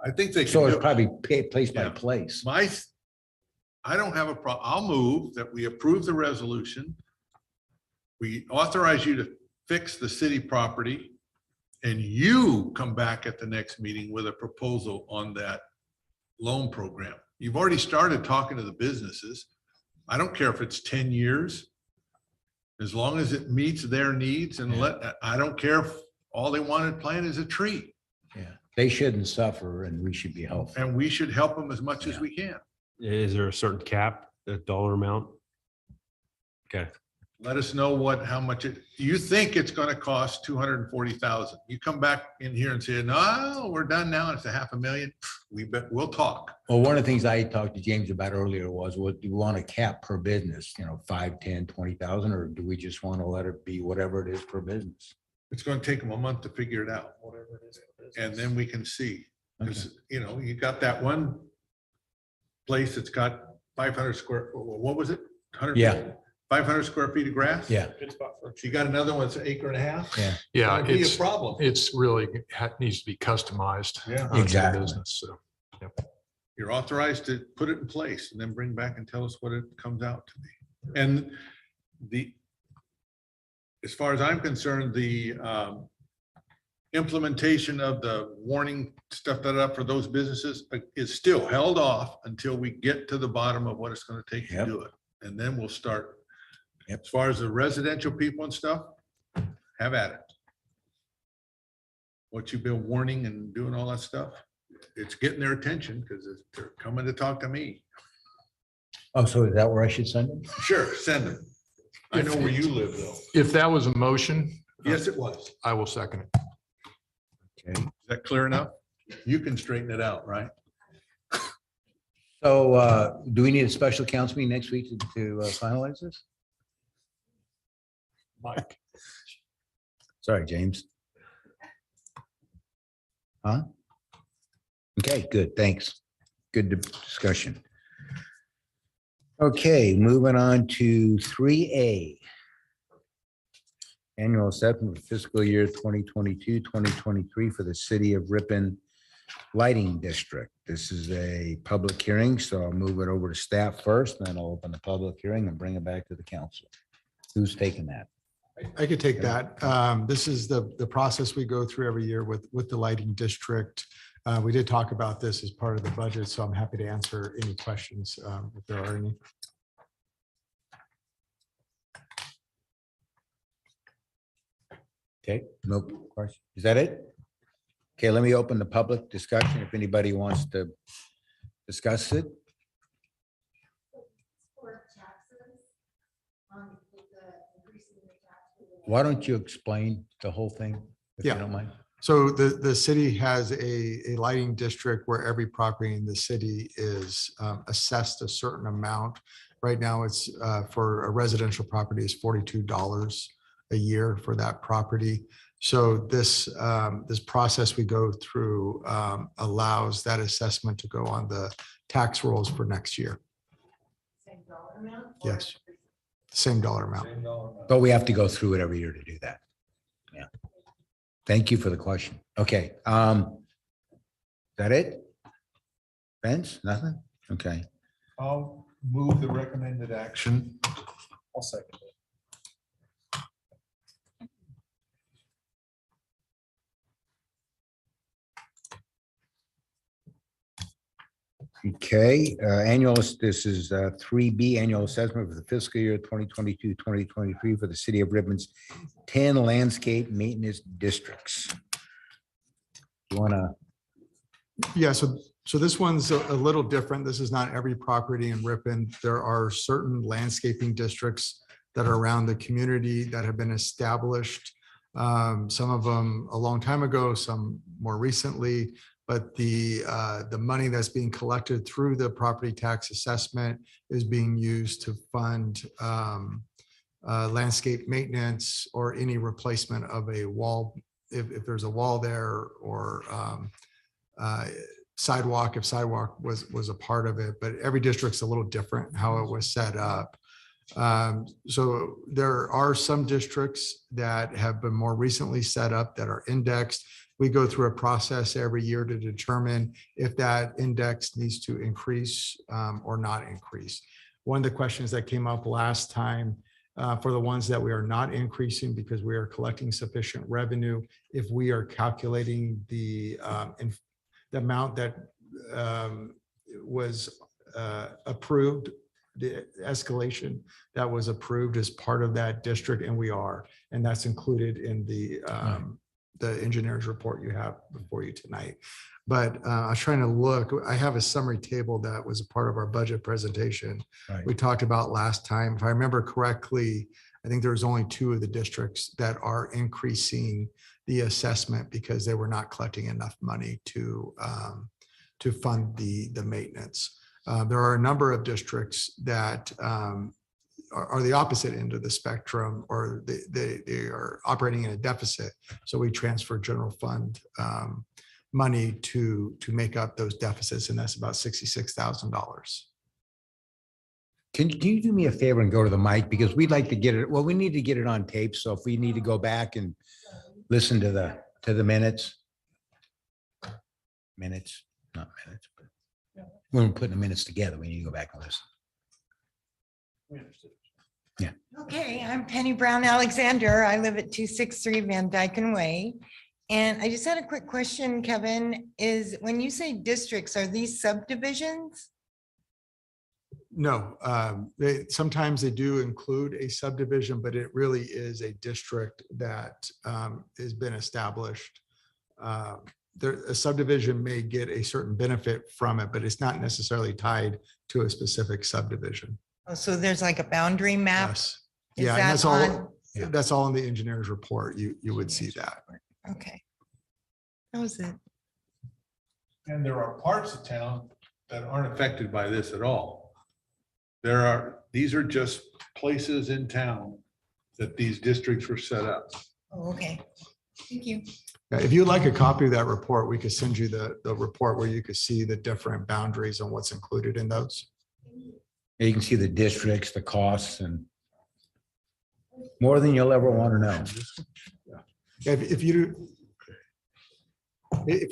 [SPEAKER 8] I think they.
[SPEAKER 1] so
[SPEAKER 8] can
[SPEAKER 1] it's
[SPEAKER 8] do it.
[SPEAKER 1] probably place by
[SPEAKER 8] Yeah.
[SPEAKER 1] place.
[SPEAKER 8] I don't have a problem. I'll move that we approve the resolution. We authorize you to fix the city property, and you come back at the next meeting with a proposal on that loan program. You've already started talking to the businesses. I don't care if it's 10 years. As long as it meets their needs and I don't care if all they wanted to plant is a tree.
[SPEAKER 1] Yeah, they shouldn't suffer and we should be helpful.
[SPEAKER 8] And we should help them as much as we can.
[SPEAKER 9] Is there a certain cap, a dollar amount? Okay.
[SPEAKER 8] Let us know how much you think it's gonna cost. 240,000. You come back in here and say, no, we're done now. It's $500,000. We'll talk.
[SPEAKER 1] Well, one of the things I talked to James about earlier was, what do you want a cap per business, 5, 10, 20,000, or do we just want to let it be whatever it is per business?
[SPEAKER 8] It's gonna take them a month to figure it out. And then we can see,
[SPEAKER 1] Okay.
[SPEAKER 8] 'cause, you got that one place that's got 500 square, what was it? 100
[SPEAKER 1] Yeah.
[SPEAKER 8] 500 square feet of grass?
[SPEAKER 1] Yeah.
[SPEAKER 10] Good spot for.
[SPEAKER 8] You got another one that's an acre and a half?
[SPEAKER 1] Yeah.
[SPEAKER 11] Yeah,
[SPEAKER 8] It'd be a
[SPEAKER 11] it's,
[SPEAKER 8] problem.
[SPEAKER 11] it's really, needs to be customized.
[SPEAKER 8] Yeah.
[SPEAKER 11] to the
[SPEAKER 1] Exactly.
[SPEAKER 11] Business, so.
[SPEAKER 8] You're authorized to put it in place and then bring back and tell us what it comes out to be. And as far as I'm concerned, the implementation of the warning stuff for those businesses is still held off until we get to the bottom of what it's going to take to
[SPEAKER 1] Yep.
[SPEAKER 8] do it. And then we'll start.
[SPEAKER 1] Yep.
[SPEAKER 8] As far as the residential people and stuff, have at it. What you've been warning and doing all that stuff, it's getting their attention because they're coming to talk to me.
[SPEAKER 1] Oh, so is that where I should send them?
[SPEAKER 8] Sure, send them. I know where you live though.
[SPEAKER 11] If that was a motion,
[SPEAKER 8] Yes, it was.
[SPEAKER 11] I will second it.
[SPEAKER 1] Okay.
[SPEAKER 8] Is that clear enough? You can straighten it out, right?
[SPEAKER 1] So do we need a special council meeting next week to finalize this?
[SPEAKER 8] Mike.
[SPEAKER 1] Sorry, James. Huh? Okay, good, thanks. Good discussion. Okay, moving on to 3A. Annual assessment for fiscal year 2022, 2023 for the city of Ripon Lighting District. This is a public hearing, so I'll move it over to staff first, then I'll open the public hearing and bring it back to the council. Who's taking that?
[SPEAKER 7] I could take that. This is the process we go through every year with the lighting district. We did talk about this as part of the budget, so I'm happy to answer any questions if there are any.
[SPEAKER 1] Okay, no question. Is that it? Okay, let me open the public discussion if anybody wants to discuss it. Why don't you explain the whole thing, if you
[SPEAKER 7] Yeah.
[SPEAKER 1] don't mind?
[SPEAKER 7] So the city has a lighting district where every property in the city is assessed a certain amount. Right now, it's for a residential property is $42 a year for that property. So this process we go through allows that assessment to go on the tax rolls for next year. Yes, same dollar amount.
[SPEAKER 1] But we have to go through it every year to do that. Yeah. Thank you for the question. Okay. Is that it? Vince, nothing? Okay.
[SPEAKER 8] I'll move the recommended action.
[SPEAKER 10] I'll second it.
[SPEAKER 1] Okay, this is 3B annual assessment for the fiscal year 2022-2023 for the city of Ribbon's 10 landscape maintenance districts. You want to?
[SPEAKER 7] Yeah, so this one's a little different. This is not every property in Ripon. There are certain landscaping districts that are around the community that have been established. Some of them a long time ago, some more recently. But the money that's being collected through the property tax assessment is being used to fund landscape maintenance or any replacement of a wall, if there's a wall there, or sidewalk, if sidewalk was a part of it. But every district's a little different how it was set up. So there are some districts that have been more recently set up that are indexed. We go through a process every year to determine if that index needs to increase or not increase. One of the questions that came up last time for the ones that we are not increasing because we are collecting sufficient revenue, if we are calculating the amount that was approved, the escalation that was approved as part of that district, and we are, and that's included in the engineer's report you have before you tonight. But I was trying to look, I have a summary table that was a part of our budget presentation.
[SPEAKER 1] Right.
[SPEAKER 7] We talked about last time. If I remember correctly, I think there was only 2 of the districts that are increasing the assessment because they were not collecting enough money to fund the maintenance. There are a number of districts that are the opposite end of the spectrum, or they are operating in a deficit. So we transfer general fund money to make up those deficits, and that's about $66,000.
[SPEAKER 1] Can you do me a favor and go to the mic, because we'd like to get it, well, we need to get it on tape. So if we need to go back and listen to the minutes. Minutes, not minutes, but when we're putting the minutes together, we need to go back and listen. Yeah.
[SPEAKER 12] Okay, I'm Penny Brown Alexander. I live at 263 Van Dyken Way. And I just had a quick question, Kevin, is when you say districts, are these subdivisions?
[SPEAKER 7] No, sometimes they do include a subdivision, but it really is a district that has been established. A subdivision may get a certain benefit from it, but it's not necessarily tied to a specific subdivision.
[SPEAKER 12] Oh, so there's like a boundary map?
[SPEAKER 7] Yes.
[SPEAKER 12] Is
[SPEAKER 7] Yeah, and
[SPEAKER 12] that
[SPEAKER 7] that's all.
[SPEAKER 12] on-
[SPEAKER 7] That's all in the engineer's report. You would see that.
[SPEAKER 12] Okay. That was it.
[SPEAKER 8] And there are parts of town that aren't affected by this at all. These are just places in town that these districts were set up.
[SPEAKER 12] Oh, okay. Thank you.
[SPEAKER 7] If you'd like a copy of that report, we could send you the report where you could see the different boundaries and what's included in those.
[SPEAKER 1] You can see the districts, the costs, and more than you'll ever want to know.
[SPEAKER 7] If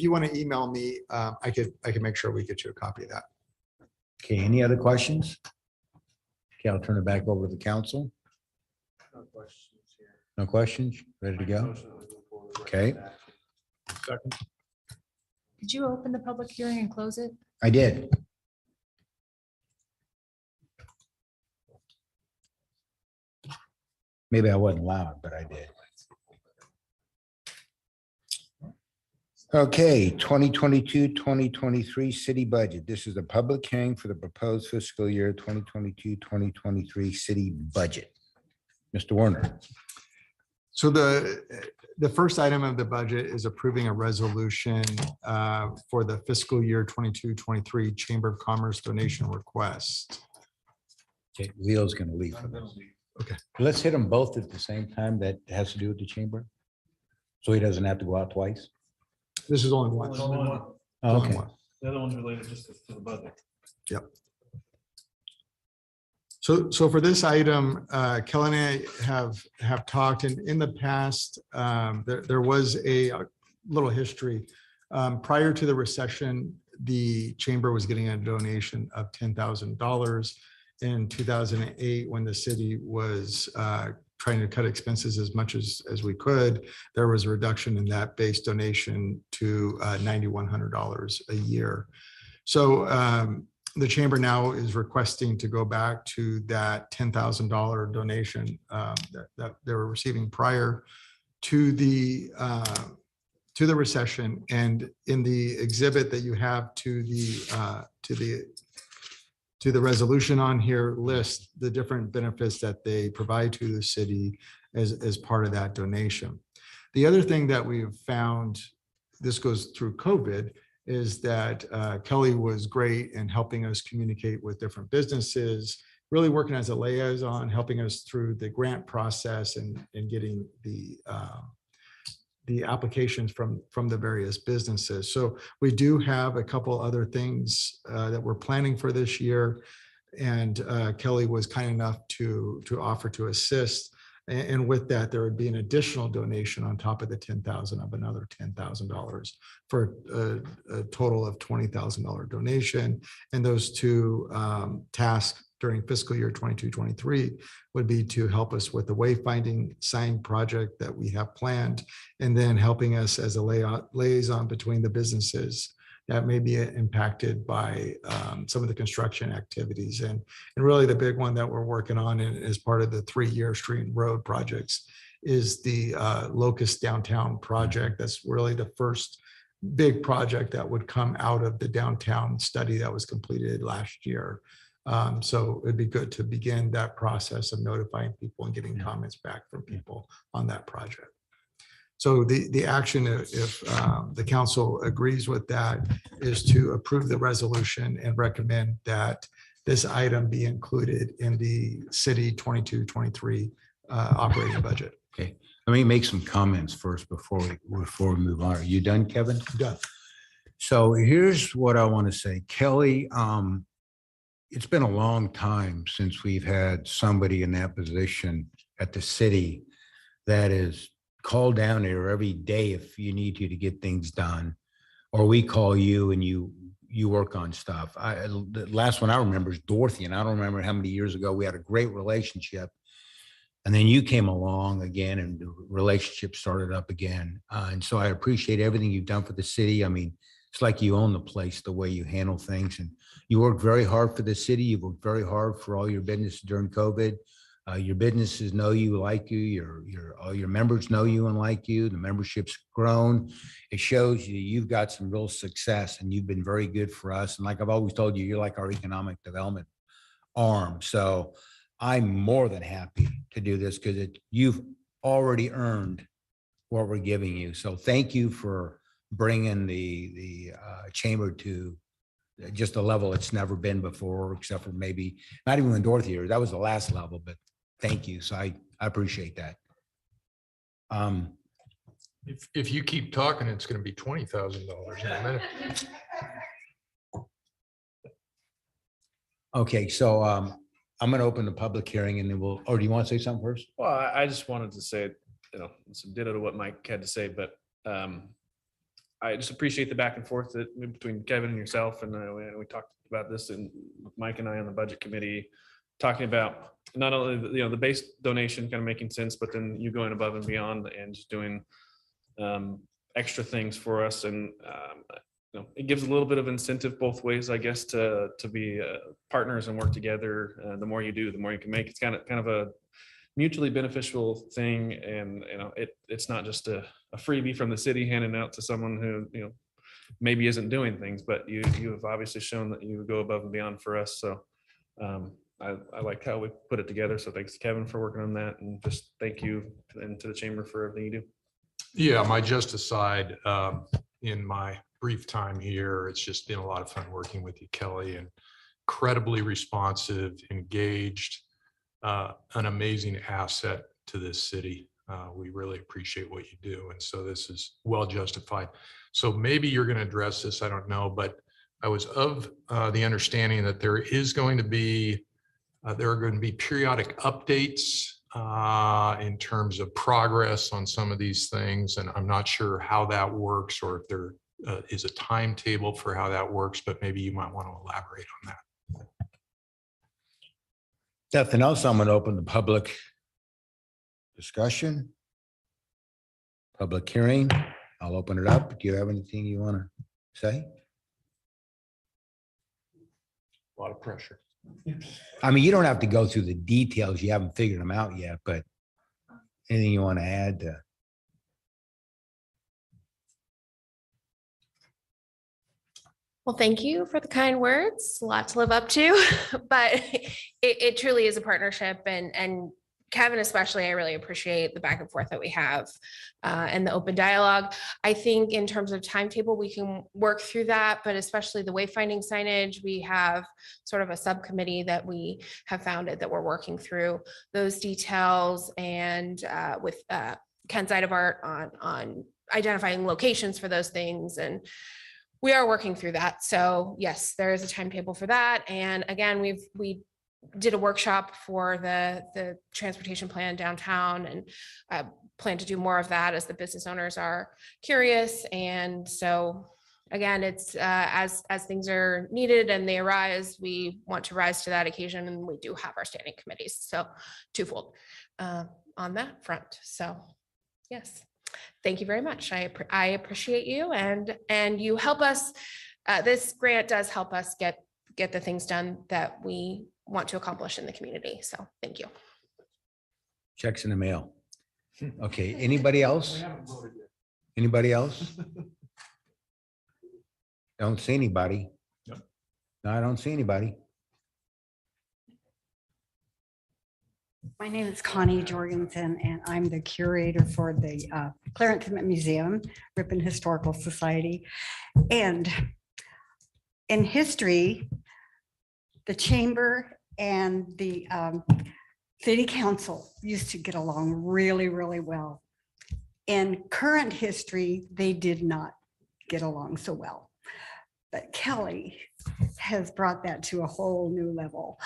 [SPEAKER 7] you want to email me, I can make sure we get you a copy of that.
[SPEAKER 1] Okay, any other questions? Okay, I'll turn it back over to the council. No questions? Ready to go? Okay,
[SPEAKER 4] Did you open the public hearing and close it?
[SPEAKER 1] I did. Maybe I wasn't loud, but I did. Okay, 2022-2023 city budget. This is a public hearing for the proposed fiscal year 2022-2023 city budget. Mr. Warner.
[SPEAKER 7] So the first item of the budget is approving a resolution for the fiscal year 22-23 Chamber of Commerce donation request.
[SPEAKER 1] Okay, Leo's gonna leave for this.
[SPEAKER 7] Okay.
[SPEAKER 1] Let's hit them both at the same time. That has to do with the chamber. So he doesn't have to go out twice.
[SPEAKER 7] This is only one.
[SPEAKER 1] Okay.
[SPEAKER 10] The other one's related just to the budget.
[SPEAKER 7] Yep. So for this item, Kelly and I have talked, and in the past, there was a little history. Prior to the recession, the chamber was getting a donation of $10,000. In 2008, when the city was trying to cut expenses as much as we could, there was a reduction in that base donation to $9,100 a year. So the chamber now is requesting to go back to that $10,000 donation that they were receiving prior to the recession. And in the exhibit that you have to the resolution on here list the different benefits that they provide to the city as part of that donation. The other thing that we've found, this goes through COVID, is that Kelly was great in helping us communicate with different businesses, really working as a liaison, helping us through the grant process and getting the applications from the various businesses. So we do have a couple other things that we're planning for this year. And Kelly was kind enough to offer to assist. And with that, there would be an additional donation on top of the $10,000 of another $10,000 for a total of $20,000 donation. And those two tasks during fiscal year 22-23 would be to help us with the wayfinding sign project that we have planned, and then helping us as a liaison between the businesses that may be impacted by some of the construction activities. And really the big one that we're working on as part of the 3-year street and road projects is the Locust Downtown project. That's really the first big project that would come out of the downtown study that was completed last year. So it'd be good to begin that process of notifying people and getting comments back from people on that project. So the action, if the council agrees with that, is to approve the resolution and recommend that this item be included in the city 22-23 operating budget.
[SPEAKER 1] Okay, let me make some comments first before we move on. Are you done, Kevin?
[SPEAKER 7] Done.
[SPEAKER 1] So here's what I want to say, Kelly. It's been a long time since we've had somebody in that position at the city that is called down there every day if you need to get things done, or we call you and you work on stuff. The last one I remember is Dorothy, and I don't remember how many years ago we had a great relationship. And then you came along again and the relationship started up again. And so I appreciate everything you've done for the city. I mean, it's like you own the place, the way you handle things. And you work very hard for the city. You've worked very hard for all your business during COVID. Your businesses know you, like you, all your members know you and like you. The membership's grown. It shows you've got some real success and you've been very good for us. And like I've always told you, you're like our economic development arm. So I'm more than happy to do this because you've already earned what we're giving you. So thank you for bringing the chamber to just a level it's never been before, except for maybe not even when Dorothy, that was the last level, but thank you. So I appreciate that.
[SPEAKER 11] If you keep talking, it's going to be $20,000 in a minute.
[SPEAKER 1] Okay, so I'm going to open the public hearing and then or do you want to say something first?
[SPEAKER 10] Well, I just wanted to say, some ditto to what Mike had to say, but I just appreciate the back and forth between Kevin and yourself. And we talked about this and Mike and I on the budget committee, talking about not only the base donation kind of making sense, but then you going above and beyond and just doing extra things for us. And it gives a little bit of incentive both ways, I guess, to be partners and work together. The more you do, the more you can make. It's kind of a mutually beneficial thing. And, it's not just a freebie from the city handing out to someone who, maybe isn't doing things, but you have obviously shown that you go above and beyond for us. So I like how we put it together. So thanks, Kevin, for working on that. And just thank you and to the chamber for everything you do.
[SPEAKER 11] Yeah, my just aside, in my brief time here, it's just been a lot of fun working with you, Kelly, and incredibly responsive, engaged, an amazing asset to this city. We really appreciate what you do. And so this is well justified. So maybe you're going to address this, I don't know, but I was of the understanding that there are going to be periodic updates in terms of progress on some of these things. And I'm not sure how that works or if there is a timetable for how that works, but maybe you might want to elaborate on that.
[SPEAKER 1] Nothing else, I'm going to open the public discussion. Public hearing. I'll open it up. Do you have anything you want to say?
[SPEAKER 11] A lot of pressure.
[SPEAKER 1] I mean, you don't have to go through the details. You haven't figured them out yet, but anything you want to add?
[SPEAKER 5] Well, thank you for the kind words. A lot to live up to, but it truly is a partnership, and Kevin especially, I really appreciate the back and forth that we have and the open dialogue. I think in terms of timetable, we can work through that, but especially the wayfinding signage, we have sort of a subcommittee that we have founded that we're working through those details, and with Ken Zeidevart on identifying locations for those things, and we are working through that. So yes, there is a timetable for that. And again, we did a workshop for the transportation plan downtown, and plan to do more of that as the business owners are curious. And so again, it's as things are needed and they arise, we want to rise to that occasion, and we do have our standing committees. So twofold on that front. So yes. Thank you very much. I appreciate you, and you help us. This grant does help us get the things done that we want to accomplish in the community. So thank you.
[SPEAKER 1] Checks in the mail. Okay, anybody else? Anybody else? Don't see anybody.
[SPEAKER 11] Yep.
[SPEAKER 1] No, I don't see anybody.
[SPEAKER 13] My name is Connie Jorgensen, and I'm the curator for the Clarence Museum, Ripon Historical Society. And in history, the chamber and the city council used to get along really, really well. In current history, they did not get along so well. But Kelly has brought that to a whole new level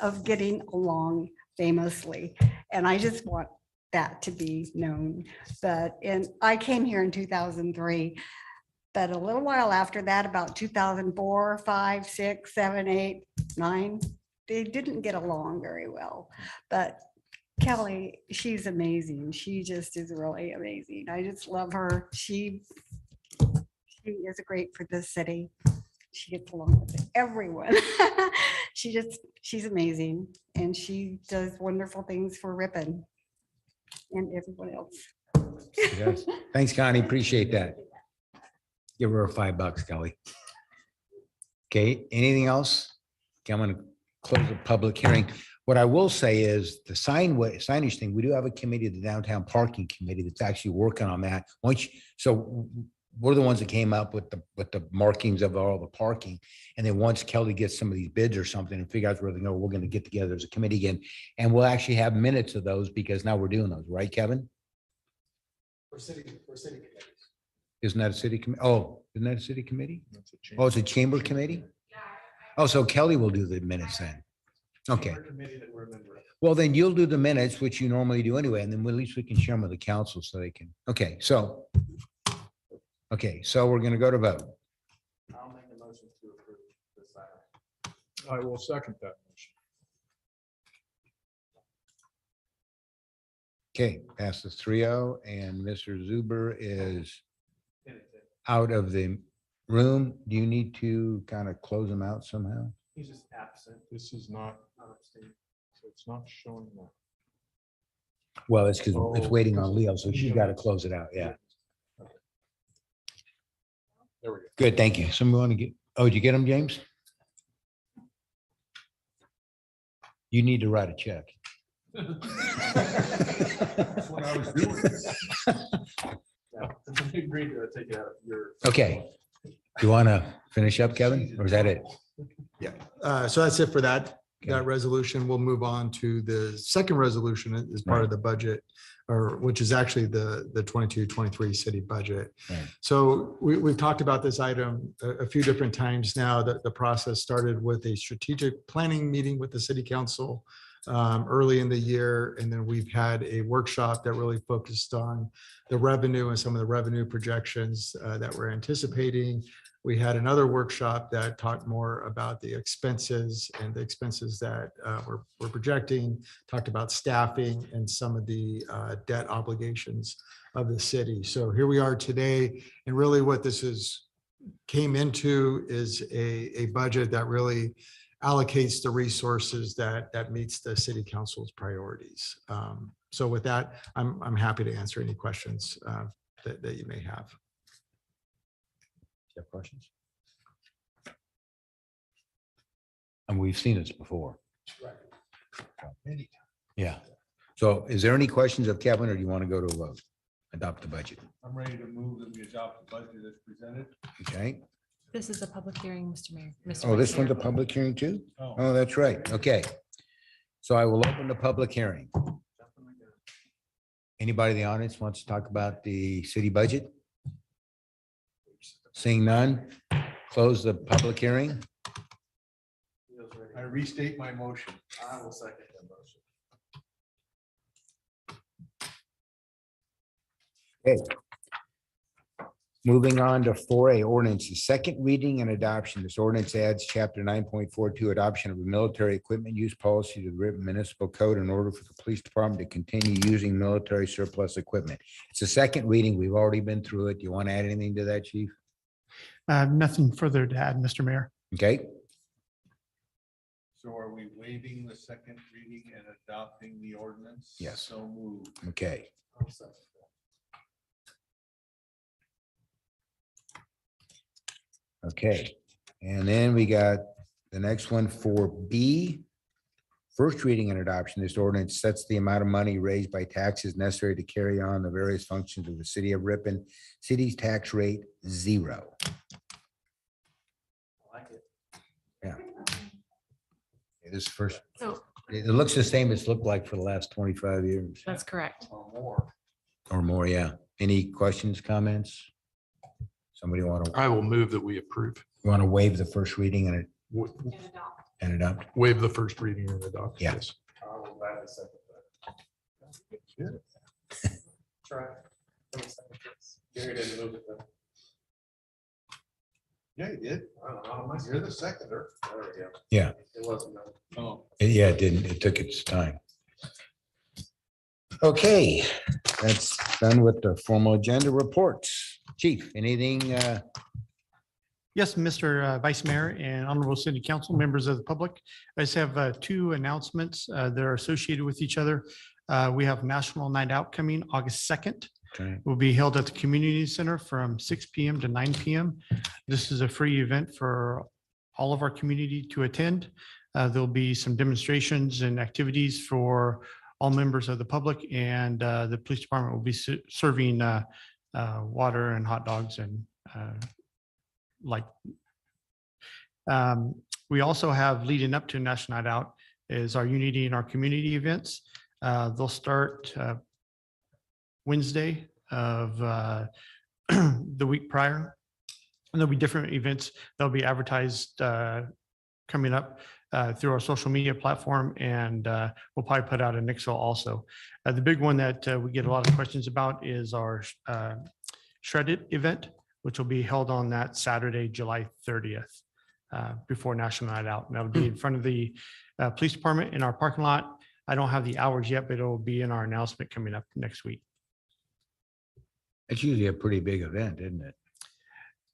[SPEAKER 13] of getting along famously. And I just want that to be known. But I came here in 2003, but a little while after that, about 2004, 5, 6, 7, 8, 9, they didn't get along very well. But Kelly, she's amazing. She just is really amazing. I just love her. She is great for this city. She gets along with everyone. She's amazing, and she does wonderful things for Ripon and everyone else.
[SPEAKER 1] Yes. Thanks, Connie. Appreciate that. Give her $5, Kelly. Okay, anything else? Okay, I'm going to close the public hearing. What I will say is the signage thing, we do have a committee, the downtown parking committee, that's actually working on that. So we're the ones that came up with the markings of all the parking. And then once Kelly gets some of these bids or something and figure out where they go, we're going to get together as a committee again. And we'll actually have minutes of those because now we're doing those, right, Kevin?
[SPEAKER 8] For city committees.
[SPEAKER 1] Isn't that a city committee? Oh, isn't that a city committee? Oh, it's a chamber committee? Oh, so Kelly will do the minutes then. Okay.
[SPEAKER 8] Committee that we're a member of.
[SPEAKER 1] Well, then you'll do the minutes, which you normally do anyway, and then at least we can share them with the council so they can, okay, so we're going to go to vote.
[SPEAKER 8] I'll make a motion to approve this item.
[SPEAKER 11] I will second that motion.
[SPEAKER 1] Okay, passes 3-0, and Mr. Zuber is out of the room. Do you need to kind of close him out somehow?
[SPEAKER 8] He's just absent.
[SPEAKER 11] This is not, so it's not showing that.
[SPEAKER 1] Well, it's because it's waiting on Leo, so she's got to close it out. Yeah.
[SPEAKER 8] There we go.
[SPEAKER 1] Good, thank you. Somebody want to get, oh, did you get them, James? You need to write a check.
[SPEAKER 8] That's what I was doing.
[SPEAKER 10] We agreed to take it out of your.
[SPEAKER 1] Okay. You want to finish up, Kevin, or is that it?
[SPEAKER 7] So that's it for that resolution. We'll move on to the second resolution as part of the budget, or which is actually the 22-23 city budget.
[SPEAKER 1] Right.
[SPEAKER 7] So we've talked about this item a few different times now. That the process started with a strategic planning meeting with the city council early in the year. And then we've had a workshop that really focused on the revenue and some of the revenue projections that we're anticipating. We had another workshop that talked more about the expenses and the expenses that we're projecting, talked about staffing and some of the debt obligations of the city. So here we are today, and really what this came into is a budget that really allocates the resources that meets the city council's priorities. So with that, I'm happy to answer any questions that you may have.
[SPEAKER 1] You have questions? And we've seen this before. Yeah. So is there any questions of Kevin, or do you want to go to a vote? Adopt the budget.
[SPEAKER 8] I'm ready to move that we adopt the budget as presented.
[SPEAKER 1] Okay.
[SPEAKER 4] This is a public hearing, Mr. Mayor. Mr.
[SPEAKER 1] Oh, this
[SPEAKER 4] Vice
[SPEAKER 1] one's a
[SPEAKER 4] Mayor.
[SPEAKER 1] public hearing too?
[SPEAKER 8] Oh.
[SPEAKER 1] Oh, that's right. Okay. So I will open the public hearing. Anybody in the audience wants to talk about the city budget? Seeing none, close the public hearing.
[SPEAKER 8] I restate my motion.
[SPEAKER 10] I will second that motion.
[SPEAKER 1] Okay. Moving on to 4A ordinance, the second reading and adoption. This ordinance adds chapter 9.42, adoption of a military equipment use policy to the Ripon Municipal Code in order for the police department to continue using military surplus equipment. It's the second reading. We've already been through it. Do you want to add anything to that, chief?
[SPEAKER 14] Nothing further to add, Mr. Mayor.
[SPEAKER 1] Okay,
[SPEAKER 8] So are we waiving the second reading and adopting the ordinance?
[SPEAKER 1] Yes.
[SPEAKER 8] So moved.
[SPEAKER 1] okay. Okay, and then we got the next one for B. First reading and adoption, this ordinance sets the amount of money raised by taxes necessary to carry on the various functions of the city of Ripon. City's tax rate, 0. Yeah. This first,
[SPEAKER 4] So
[SPEAKER 1] it looks the same as looked like for the last 25 years
[SPEAKER 4] that's correct.
[SPEAKER 1] or more, yeah. Any questions, comments? Somebody want to
[SPEAKER 11] I will move that we approve.
[SPEAKER 1] waive the first reading and adopt?
[SPEAKER 11] Waive the first reading and adopt.
[SPEAKER 1] Yeah.
[SPEAKER 11] Yes.
[SPEAKER 10] I will gladly second that. Try. Gary didn't move it though.
[SPEAKER 8] Yeah, you did.
[SPEAKER 10] I don't know.
[SPEAKER 8] You're the seconder.
[SPEAKER 10] There we go.
[SPEAKER 1] Yeah,
[SPEAKER 10] It wasn't. done.
[SPEAKER 8] Oh,
[SPEAKER 1] yeah, it didn't. It took its time. Okay, that's done with the formal agenda reports. Chief, anything?
[SPEAKER 14] Yes, Mr. Vice Mayor and Honorable City Council, members of the public. I just have two announcements that are associated with each other. We have National Night Out coming August 2nd.
[SPEAKER 1] Okay.
[SPEAKER 14] Will be held at the Community Center from 6 p.m. to 9 p.m. This is a free event for all of our community to attend. There'll be some demonstrations and activities for all members of the public, and the police department will be serving water and hot dogs and like. We also have, leading up to National Night Out, is our Unity in Our Community events. They'll start Wednesday of the week prior. And there'll be different events that'll be advertised coming up through our social media platform, and we'll probably put out a Nixle also. The big one that we get a lot of questions about is our Shredded event, which will be held on that Saturday, July 30th, before National Night Out. And that'll be in front of the police department in our parking lot. I don't have the hours yet, but it'll be in our announcement coming up next week.
[SPEAKER 1] It's usually a pretty big event, isn't it?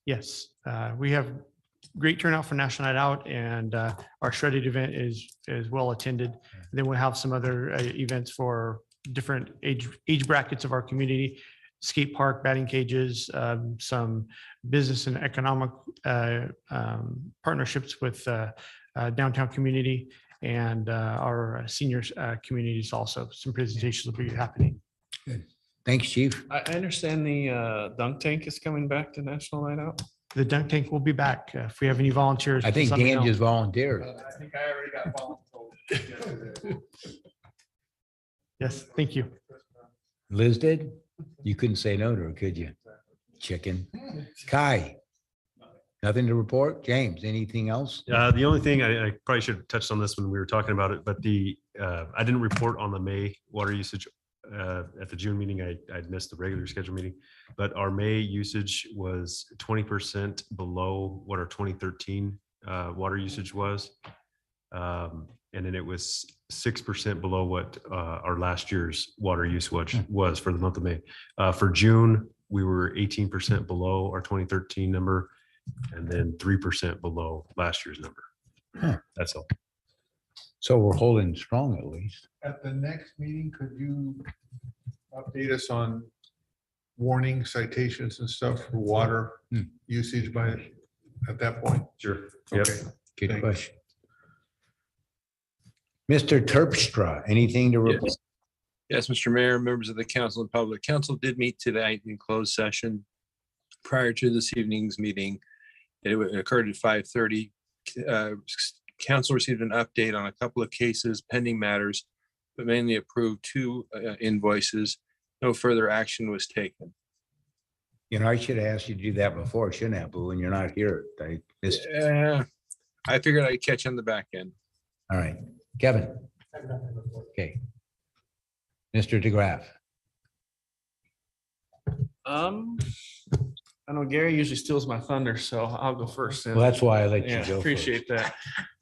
[SPEAKER 14] Yes, we have great turnout for National Night Out, and our Shredded event is well attended. Then we'll have some other events for different age brackets of our community, skate park, batting cages, some business and economic partnerships with downtown community and our seniors communities also. Some presentations will be happening.
[SPEAKER 1] Thanks, Chief.
[SPEAKER 10] I understand the dunk tank is coming back to National Night Out.
[SPEAKER 14] The dunk tank will be back. If we have any volunteers.
[SPEAKER 1] I think
[SPEAKER 14] please let me
[SPEAKER 1] Dan
[SPEAKER 14] know.
[SPEAKER 1] just volunteered.
[SPEAKER 10] I think I already got voluntold.
[SPEAKER 14] Yes, thank you.
[SPEAKER 1] Liz did? You couldn't say no to her, could you? Chicken. Kai? Nothing to report? James, anything else?
[SPEAKER 9] The only thing, I probably should have touched on this when we were talking about it, but I didn't report on the May water usage at the June meeting. I'd missed the regular scheduled meeting, but our May usage was 20% below what our 2013 water usage was. And then it was 6% below what our last year's water use was for the month of May. For June, we were 18% below our 2013 number, and then 3% below last year's number.
[SPEAKER 1] Huh.
[SPEAKER 9] That's all.
[SPEAKER 1] So we're holding strong at least.
[SPEAKER 8] At the next meeting, could you update us on warning citations and stuff for water usage at that point?
[SPEAKER 9] Sure. Yep.
[SPEAKER 8] Okay.
[SPEAKER 1] Good
[SPEAKER 8] Thanks.
[SPEAKER 1] question. Mr. Terpstra, anything to report?
[SPEAKER 15] Yes, Mr. Mayor, members of the council and public. Council did meet tonight in closed session prior to this evening's meeting. It occurred at 5:30. Council received an update on a couple of cases, pending matters, but mainly approved 2 invoices. No further action was taken.
[SPEAKER 1] You know, I should have asked you to do that before, shouldn't I, Boo? And you're not here. I missed it.
[SPEAKER 15] I figured I'd catch on the back end.
[SPEAKER 1] All right. Kevin? Okay. Mr. DeGraff?
[SPEAKER 10] I know Gary usually steals my thunder, so I'll go first.
[SPEAKER 1] Well, that's why I let you
[SPEAKER 10] Yeah,
[SPEAKER 1] go.
[SPEAKER 10] appreciate that.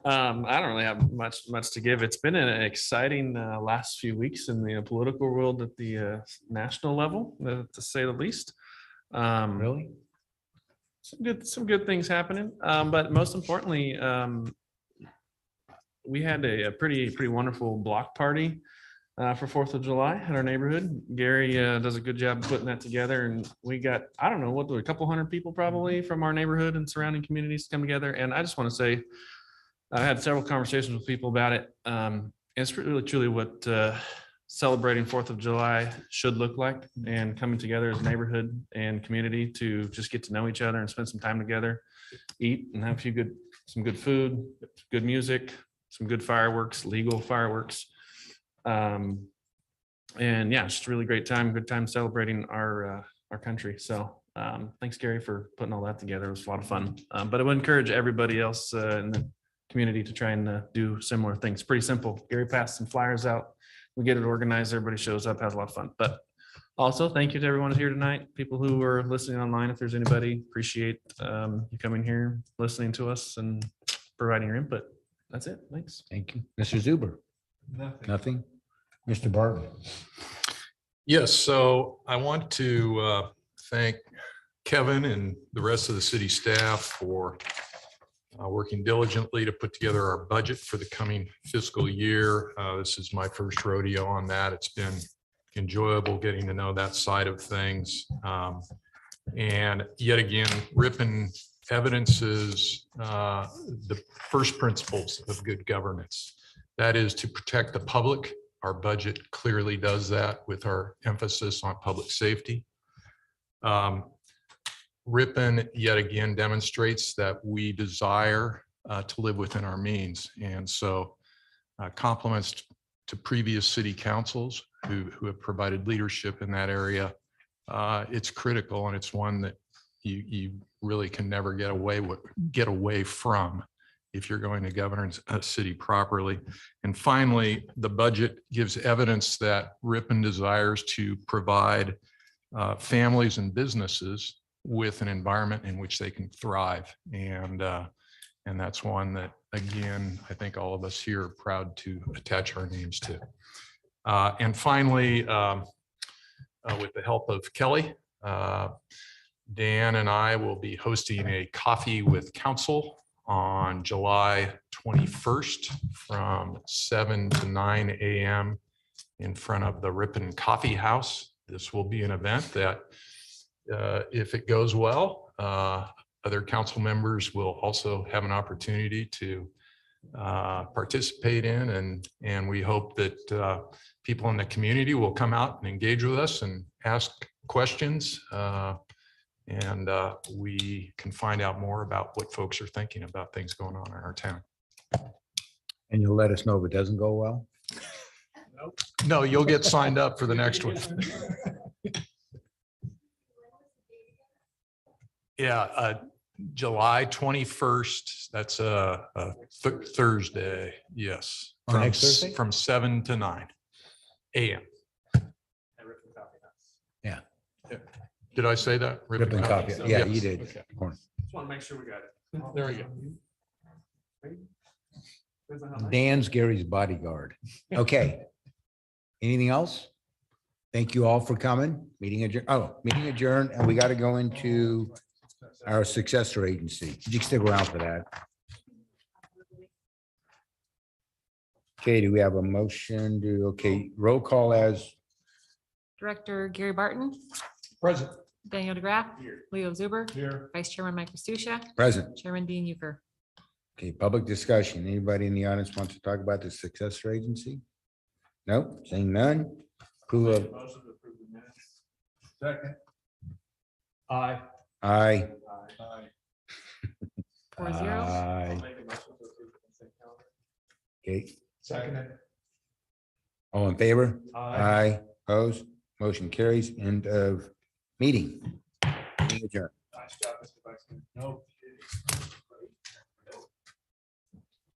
[SPEAKER 10] I don't really have much to give. It's been an exciting last few weeks in the political world at the national level, to say the least.
[SPEAKER 1] Really?
[SPEAKER 10] Some good things happening. But most importantly, we had a pretty wonderful block party for 4th of July in our neighborhood. Gary does a good job putting that together, and we got, I don't know, a couple hundred people probably from our neighborhood and surrounding communities come together. And I just want to say, I had several conversations with people about it. It's really truly what celebrating 4th of July should look like, and coming together as a neighborhood and community to just get to know each other and spend some time together, eat and have some good food, good music, some good fireworks, legal fireworks. And yeah, just a really great time, good time celebrating our country. So thanks, Gary, for putting all that together. It was a lot of fun. But I would encourage everybody else in the community to try and do similar things. Pretty simple. Gary passed some flyers out. We get it organized. Everybody shows up, has a lot of fun. But also, thank you to everyone who's here tonight. People who are listening online, if there's anybody, appreciate you coming here, listening to us, and providing your input. That's it. Thanks.
[SPEAKER 1] Thank you. Mr. Zuber? Nothing? Mr. Barton?
[SPEAKER 11] Yes, so I want to thank Kevin and the rest of the city staff for working diligently to put together our budget for the coming fiscal year. This is my first rodeo on that. It's been enjoyable getting to know that side of things. And yet again, Ripon evidences the first principles of good governance. That is to protect the public. Our budget clearly does that with our emphasis on public safety. Ripon yet again demonstrates that we desire to live within our means. And so compliments to previous city councils who have provided leadership in that area. It's critical, and it's one that you really can never get away from if you're going to govern a city properly. And finally, the budget gives evidence that Ripon desires to provide families and businesses with an environment in which they can thrive. And that's one that, again, I think all of us here are proud to attach our names to. And finally, with the help of Kelly, Dan and I will be hosting a coffee with council on July 21st from 7 to 9 a.m. in front of the Ripon Coffee House. This will be an event that, if it goes well, other council members will also have an opportunity to participate in, and we hope that people in the community will come out and engage with us and ask questions. And we can find out more about what folks are thinking about things going on in our town.
[SPEAKER 1] And you'll let us know if it doesn't go well?
[SPEAKER 11] No, you'll get signed up for the next one. Yeah, July 21st. That's a Thursday. Yes.
[SPEAKER 1] Oh, next Thursday?
[SPEAKER 11] From 7 to 9 a.m.
[SPEAKER 1] Yeah.
[SPEAKER 11] Did I say that?
[SPEAKER 1] Ripon Coffee. Yeah,
[SPEAKER 11] Yes.
[SPEAKER 1] you did.
[SPEAKER 11] Okay.
[SPEAKER 10] Just want to make sure we got it.
[SPEAKER 11] There we go.
[SPEAKER 1] Dan's Gary's bodyguard. Okay. Anything else? Thank you all for coming. Meeting adjourned. Oh, meeting adjourned, and we got to go into our successor agency. You can stick around for that. Okay, do we have a motion to, okay, roll call as
[SPEAKER 4] Director Gary Barton,
[SPEAKER 8] Present.
[SPEAKER 4] Daniel DeGraff, Leo Zuber,
[SPEAKER 8] Here.
[SPEAKER 4] Vice Chairman Mike Stusia,
[SPEAKER 1] present?
[SPEAKER 4] Chairman Dean Euchre.
[SPEAKER 1] Okay, public discussion. Anybody in the audience wants to talk about the successor agency? Nope, saying none. Approval of,
[SPEAKER 8] Second.
[SPEAKER 10] Aye.
[SPEAKER 1] aye.
[SPEAKER 4] 4-0.
[SPEAKER 1] Aye. Okay,
[SPEAKER 8] Second.
[SPEAKER 1] all in favor? Aye. Opposed? Motion carries. End of meeting. Meeting adjourned.
[SPEAKER 8] Nice job, Mr. Vice Mayor. No.